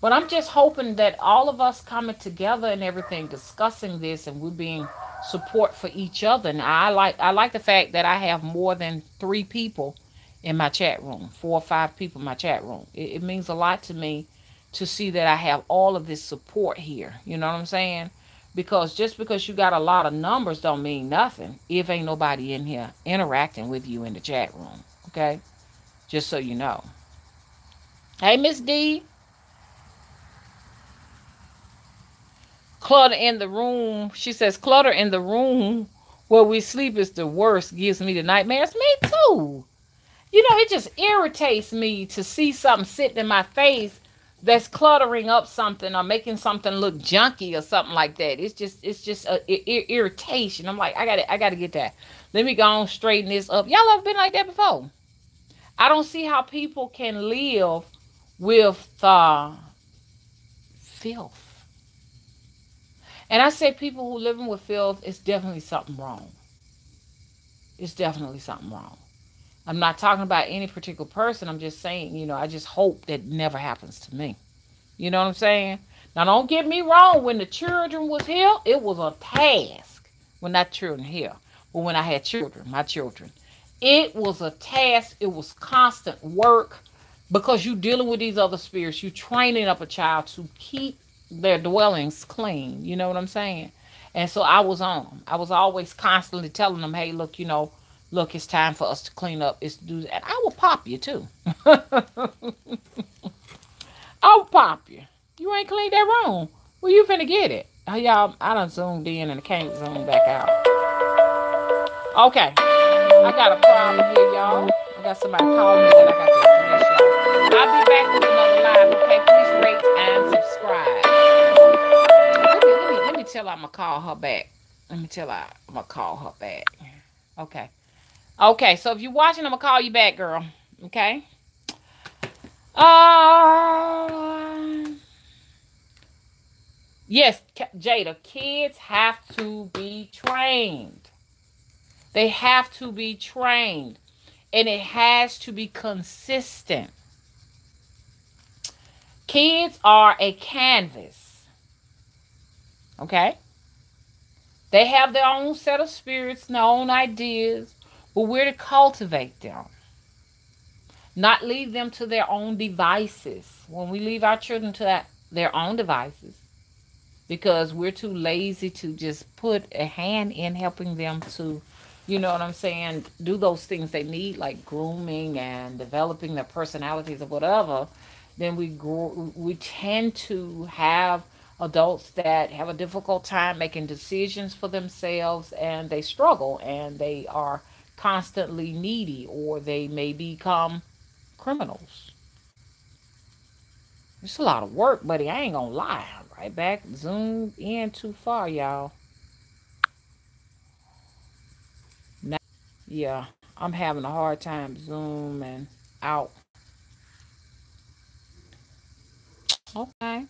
But I'm just hoping that all of us coming together and everything, discussing this, and we're being support for each other. And I like the fact that I have more than 3 people in my chat room, 4 or 5 people in my chat room. It means a lot to me to see that I have all of this support here. You know what I'm saying? Because just because you got a lot of numbers don't mean nothing if ain't nobody in here interacting with you in the chat room. Okay? Just so you know. Hey, Miss D. Clutter in the room. She says, clutter in the room where we sleep is the worst. Gives me the nightmares. Me too. It just irritates me to see something sitting in my face that's cluttering up something or making something look junky or something like that. It's just a irritation. I'm like, I gotta get that. Let me go on straighten this up. Y'all ever been like that before? I don't see how people can live with filth. And I say people who living with filth, it's definitely something wrong. It's definitely something wrong. I'm not talking about any particular person. I'm just saying, I just hope that never happens to me. You know what I'm saying? Now, don't get me wrong. When the children was here, it was a task. Well, not children here, but when I had children, my children, it was a task. It was constant work because you dealing with these other spirits. You training up a child to keep their dwellings clean. You know what I'm saying? And so I was on them. I was always constantly telling them, hey, look, look, it's time for us to clean up. It's do, and I will pop you too. I'll pop you. You ain't cleaned that room. Where you finna get it? Y'all, I done zoomed in and I can't zoom back out. Okay. I got a problem here, y'all. I got somebody calling me that I got to finish, y'all. I'll be back with another live, okay? Please rate and subscribe. Let me tell her I'm going to call her back. Let me tell her I'm going to call her back. Okay. Okay, so if you're watching, I'm going to call you back, girl. Okay? Yes, Jada, kids have to be trained. They have to be trained. And it has to be consistent. Kids are a canvas. Okay? They have their own set of spirits and their own ideas, but we're to cultivate them. Not leave them to their own devices. When we leave our children to their own devices, because we're too lazy to just put a hand in helping them to, you know what I'm saying, do those things they need, like grooming and developing their personalities or whatever, then we tend to have adults that have a difficult time making decisions for themselves, and they struggle and they are constantly needy, or they may become criminals. It's a lot of work, buddy. I ain't gonna lie. Right back, zoom in too far, y'all. Now, yeah, I'm having a hard time zooming out. Okay.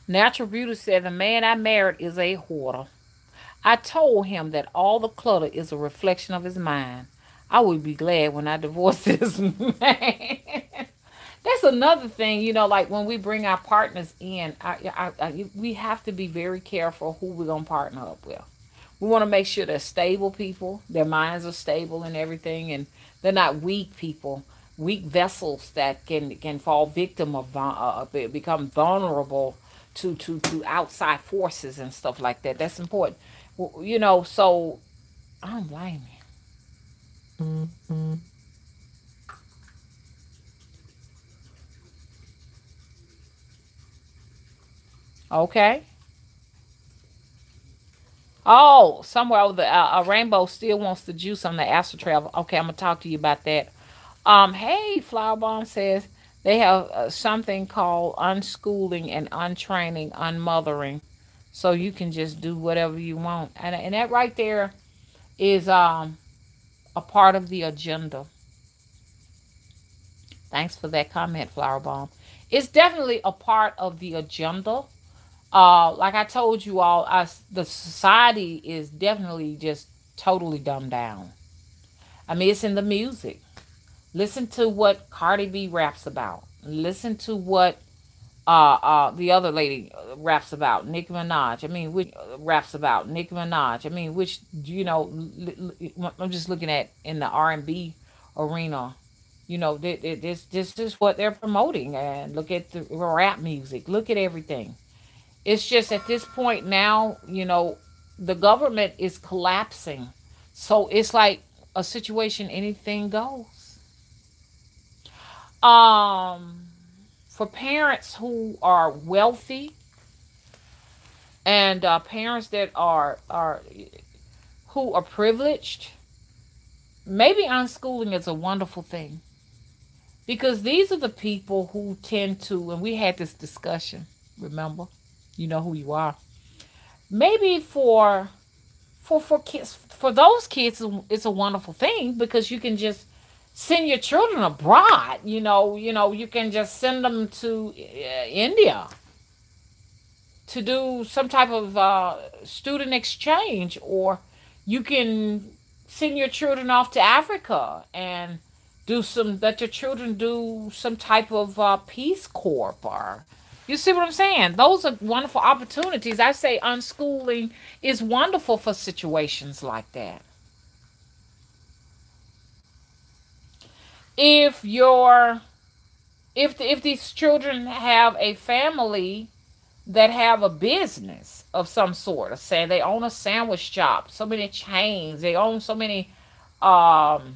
Natural Beauty said the man I married is a hoarder. I told him that all the clutter is a reflection of his mind. I would be glad when I divorce this man. That's another thing, like when we bring our partners in, we have to be very careful who we're going to partner up with. We want to make sure they're stable people, their minds are stable and everything, and they're not weak people, weak vessels that can fall victim of, become vulnerable to outside forces and stuff like that. That's important. So I don't blame you. Okay. Oh, somewhere over the a rainbow still wants the juice on the astral travel. Okay, I'm gonna talk to you about that. Hey, Flower Bomb says they have something called unschooling and untraining, unmothering, so you can just do whatever you want, and that right there is a part of the agenda. Thanks for that comment, Flower Bomb. It's definitely a part of the agenda. Like I told you all, the society is definitely just totally dumbed down. I mean, it's in the music. Listen to what Cardi B raps about. Listen to what the other lady raps about, Nicki Minaj. I mean, which raps about Nicki Minaj. I mean, which I'm just looking at in the R&B arena. This is what they're promoting, and look at the rap music. Look at everything. It's just at this point now, the government is collapsing. So it's like a situation, anything goes. For parents who are wealthy and parents that are who are privileged, maybe unschooling is a wonderful thing because these are the people who tend to, and we had this discussion, remember? You know who you are. Maybe for kids, for those kids it's a wonderful thing because you can just send your children abroad. You can just send them to India to do some type of student exchange, or you can send your children off to Africa and let your children do some type of Peace Corps, or you see what I'm saying? Those are wonderful opportunities. I say unschooling is wonderful for situations like that. If your if these children have a family that have a business of some sort, or say they own a sandwich shop, so many chains, they own so many um,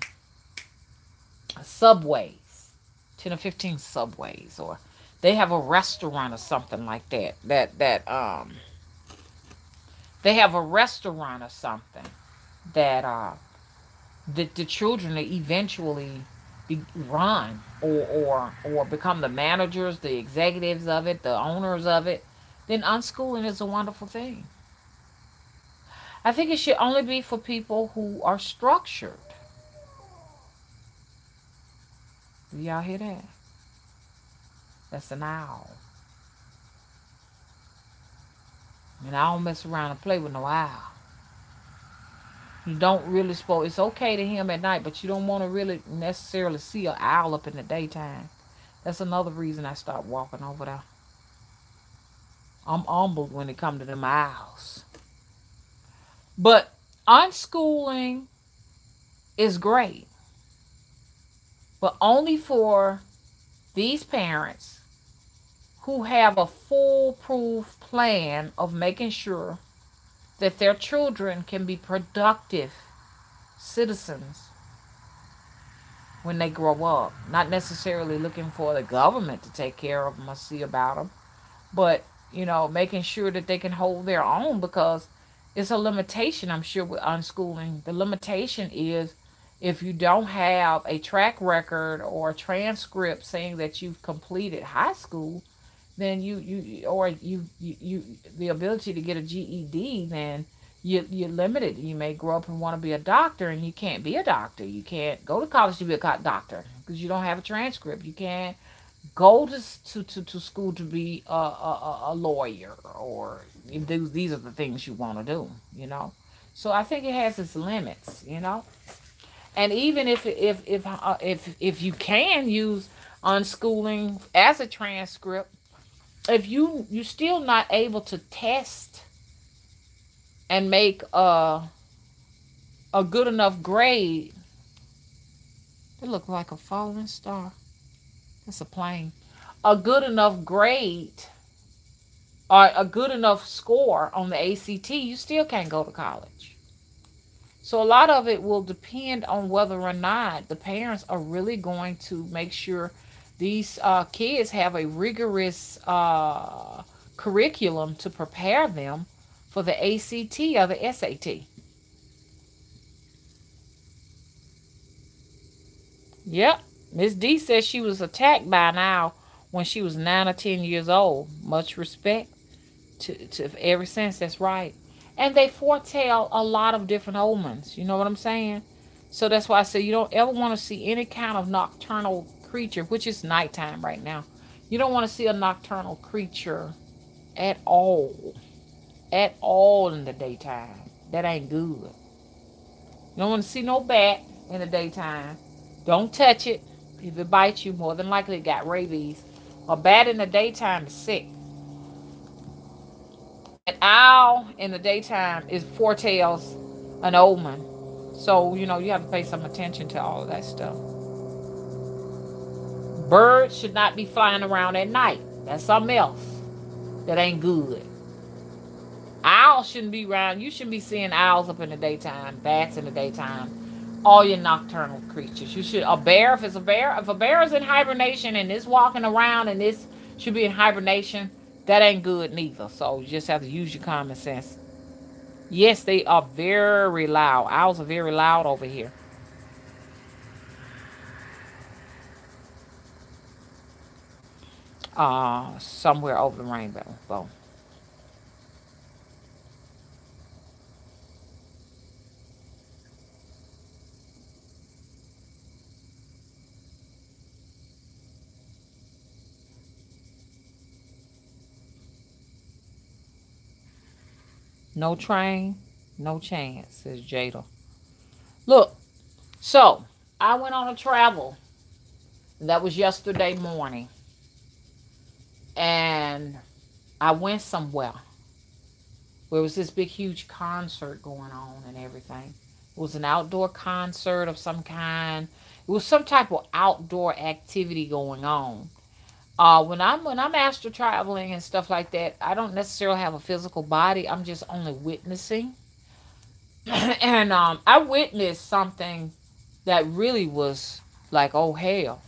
subways, 10 or 15 subways, or they have a restaurant or something like that. They have a restaurant or something that the children eventually run or become the managers, the executives of it, the owners of it, then unschooling is a wonderful thing. I think it should only be for people who are structured. Do y'all hear that? That's an owl. And I don't mess around and play with no owl. You don't really suppose it's okay to hear him at night, but you don't want to really necessarily see an owl up in the daytime. That's another reason I stopped walking over there. I'm humbled when it comes to them owls. But unschooling is great, but only for these parents who have a foolproof plan of making sure that their children can be productive citizens when they grow up. Not necessarily looking for the government to take care of them or see about them, but, making sure that they can hold their own, because it's a limitation, I'm sure, with unschooling. The limitation is if you don't have a track record or a transcript saying that you've completed high school, then you the ability to get a GED, then you're limited. You may grow up and want to be a doctor, and you can't be a doctor. You can't go to college to be a doctor because you don't have a transcript. You can't go to school to be a lawyer, or these are the things you want to do. So I think it has its limits. And even if you can use unschooling as a transcript, if you still not able to test and make a good enough grade. It looked like a falling star. It's a plane. A good enough grade or a good enough score on the ACT, you still can't go to college. So a lot of it will depend on whether or not the parents are really going to make sure these kids have a rigorous curriculum to prepare them for the ACT or the SAT. Yep. Miss D says she was attacked by an owl when she was 9 or 10 years old. Much respect to ever since. That's right. And they foretell a lot of different omens. You know what I'm saying? So that's why I say you don't ever want to see any kind of nocturnal creature, which is nighttime right now. You don't want to see a nocturnal creature at all. At all in the daytime. That ain't good. You don't want to see no bat in the daytime. Don't touch it. If it bites you, more than likely it got rabies. A bat in the daytime is sick. An owl in the daytime is foretells an omen. So, you have to pay some attention to all of that stuff. Birds should not be flying around at night. That's something else that ain't good. Owls shouldn't be around. You shouldn't be seeing owls up in the daytime, bats in the daytime, all your nocturnal creatures. You should, if a bear is in hibernation and is walking around and this should be in hibernation, that ain't good neither. So you just have to use your common sense. Yes, they are very loud. Owls are very loud over here. somewhere over the rainbow. Well, no train, no chance, says Jada. Look, so I went on a travel. That was yesterday morning. And I went somewhere where it was this big, huge concert going on and everything. It was an outdoor concert of some kind. It was some type of outdoor activity going on. When I'm astral traveling and stuff like that, I don't necessarily have a physical body. I'm just only witnessing. And I witnessed something that really was like, oh hell,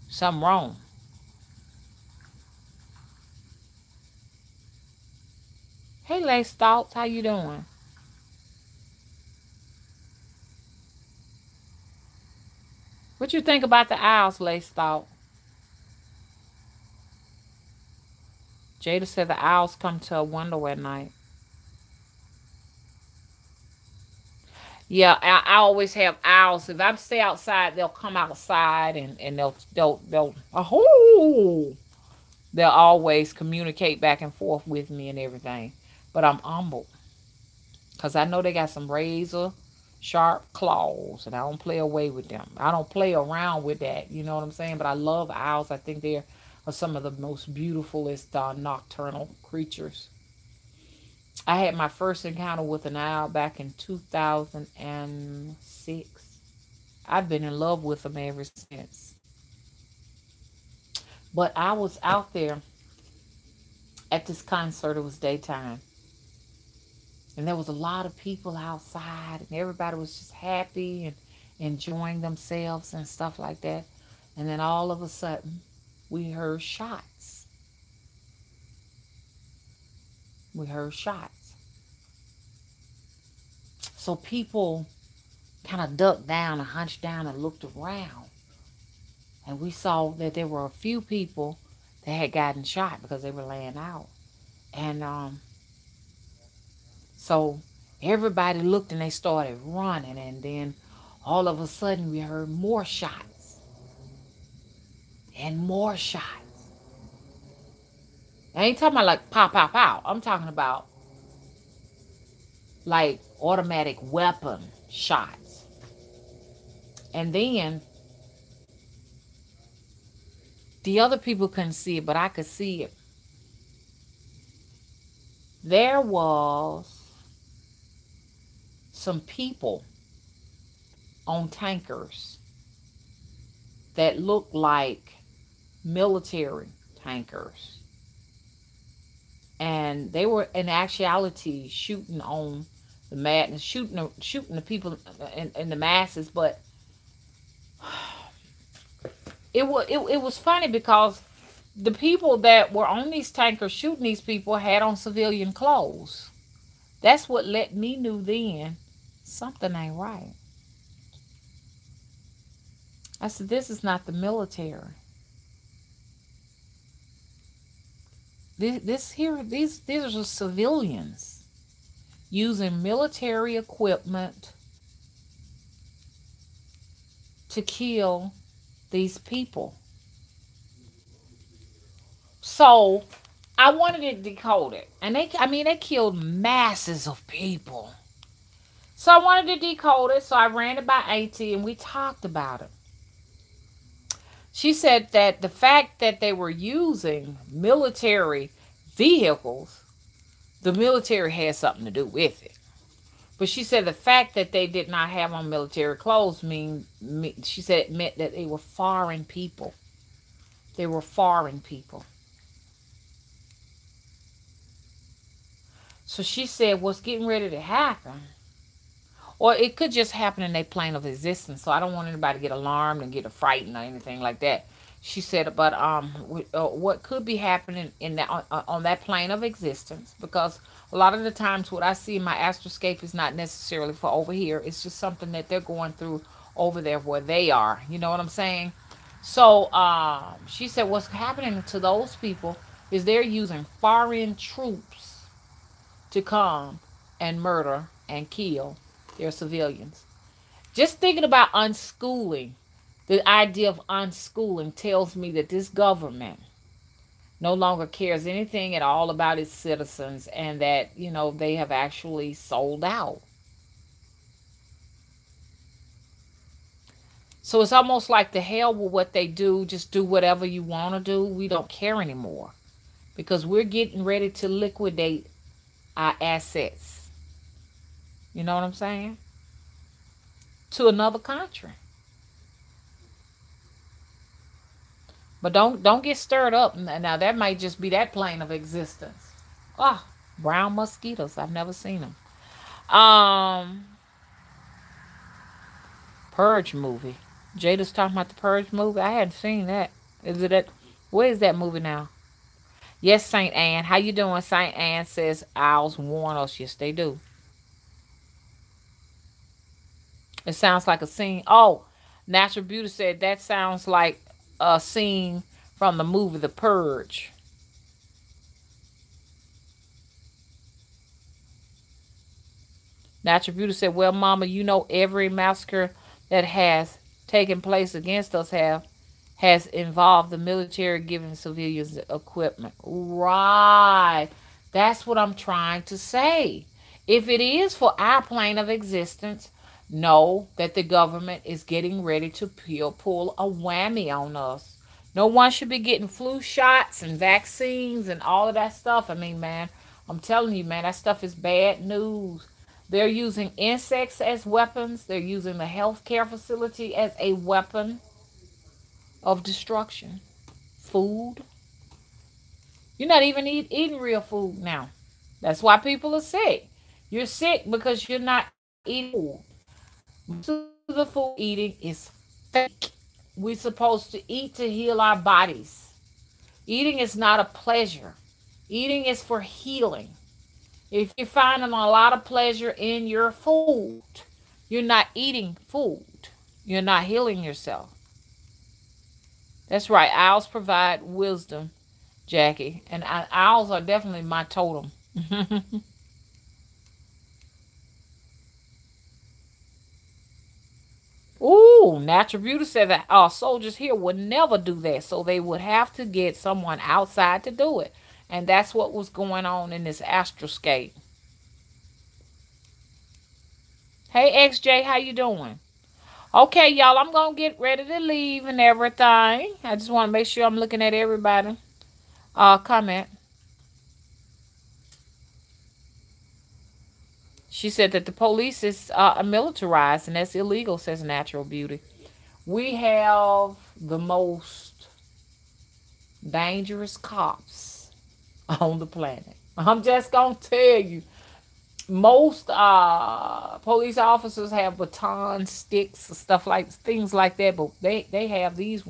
something wrong. Hey, Lace Thoughts, how you doing? What you think about the owls, Lace Thought? Jada said the owls come to a window at night. Yeah, I always have owls. If I stay outside, they'll come outside and they'll they'll always communicate back and forth with me and everything. But I'm humbled because I know they got some razor sharp claws, and I don't play away with them. I don't play around with that. You know what I'm saying? But I love owls. I think they're are some of the most beautifulest nocturnal creatures. I had my first encounter with an owl back in 2006. I've been in love with them ever since. But I was out there at this concert. It was daytime. And there was a lot of people outside, and everybody was just happy and enjoying themselves and stuff like that. And then all of a sudden, we heard shots. We heard shots. So people kind of ducked down and hunched down and looked around. And we saw that there were a few people that had gotten shot because they were laying out. And so everybody looked and they started running. And then all of a sudden we heard more shots and more shots. I ain't talking about like pow, pow, pow. I'm talking about like automatic weapon shots. And then the other people couldn't see it, but I could see it. There was some people on tankers that looked like military tankers. And they were in actuality shooting on the madness, shooting the people in the masses. But it was funny because the people that were on these tankers shooting these people had on civilian clothes. That's what let me know then something ain't right. I said, this is not the military. These are civilians using military equipment to kill these people. So I wanted it decoded, and they killed masses of people. So I wanted to decode it. So I ran it by AT, and we talked about it. She said that the fact that they were using military vehicles, the military had something to do with it. But she said the fact that they did not have on military clothes she said it meant that they were foreign people. They were foreign people. So she said what's getting ready to happen, or it could just happen in their plane of existence. So I don't want anybody to get alarmed and get frightened or anything like that. She said, but what could be happening in that on that plane of existence? Because a lot of the times, what I see in my astroscape is not necessarily for over here. It's just something that they're going through over there where they are. You know what I'm saying? So she said what's happening to those people is they're using foreign troops to come and murder and kill their civilians. Just thinking about unschooling, the idea of unschooling tells me that this government no longer cares anything at all about its citizens, and that, they have actually sold out. So it's almost like the hell with what they do, just do whatever you want to do. We don't care anymore because we're getting ready to liquidate our assets. You know what I'm saying? To another country. But don't get stirred up. Now that might just be that plane of existence. Ah, brown mosquitoes. I've never seen them. Um, Purge movie. Jada's talking about the Purge movie. I hadn't seen that. Is it at? Where is that movie now? Yes, Saint Anne. How you doing? Saint Anne says owls warn us. Yes, they do. It sounds like a scene. Oh, Natural Beauty said that sounds like a scene from the movie The Purge. Natural Beauty said, well, Mama, every massacre that has taken place against us has involved the military giving civilians equipment. Right. That's what I'm trying to say. If it is for our plane of existence, know that the government is getting ready to pull a whammy on us. No one should be getting flu shots and vaccines and all of that stuff. I mean, man, I'm telling you, man, that stuff is bad news. They're using insects as weapons. They're using the healthcare facility as a weapon of destruction. Food. You're not even eating real food now. That's why people are sick. You're sick because you're not eating food. Most of the food eating is fake. We're supposed to eat to heal our bodies. Eating is not a pleasure. Eating is for healing. If you're finding a lot of pleasure in your food, you're not eating food. You're not healing yourself. That's right. Owls provide wisdom, Jackie. And owls are definitely my totem. Ooh, Natural Beauty said that our soldiers here would never do that. So they would have to get someone outside to do it. And that's what was going on in this astroscape. Hey, XJ, how you doing? Okay, y'all, I'm going to get ready to leave and everything. I just want to make sure I'm looking at everybody. Comment. She said that the police is militarized, and that's illegal, says Natural Beauty. We have the most dangerous cops on the planet. I'm just going to tell you. Most police officers have batons, sticks, stuff like things like that, but they have these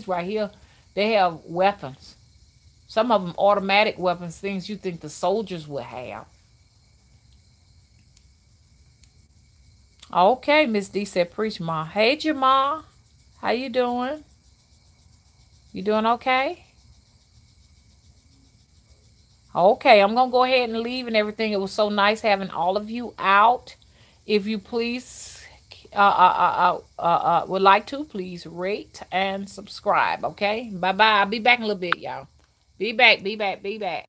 right here. They have weapons. Some of them automatic weapons, things you think the soldiers would have. Okay, Miss D said, preach, Ma. Hey, Jamal. How you doing? You doing okay? Okay, I'm going to go ahead and leave and everything. It was so nice having all of you out. If you please would like to, please rate and subscribe, okay? Bye-bye. I'll be back in a little bit, y'all. Be back, be back, be back.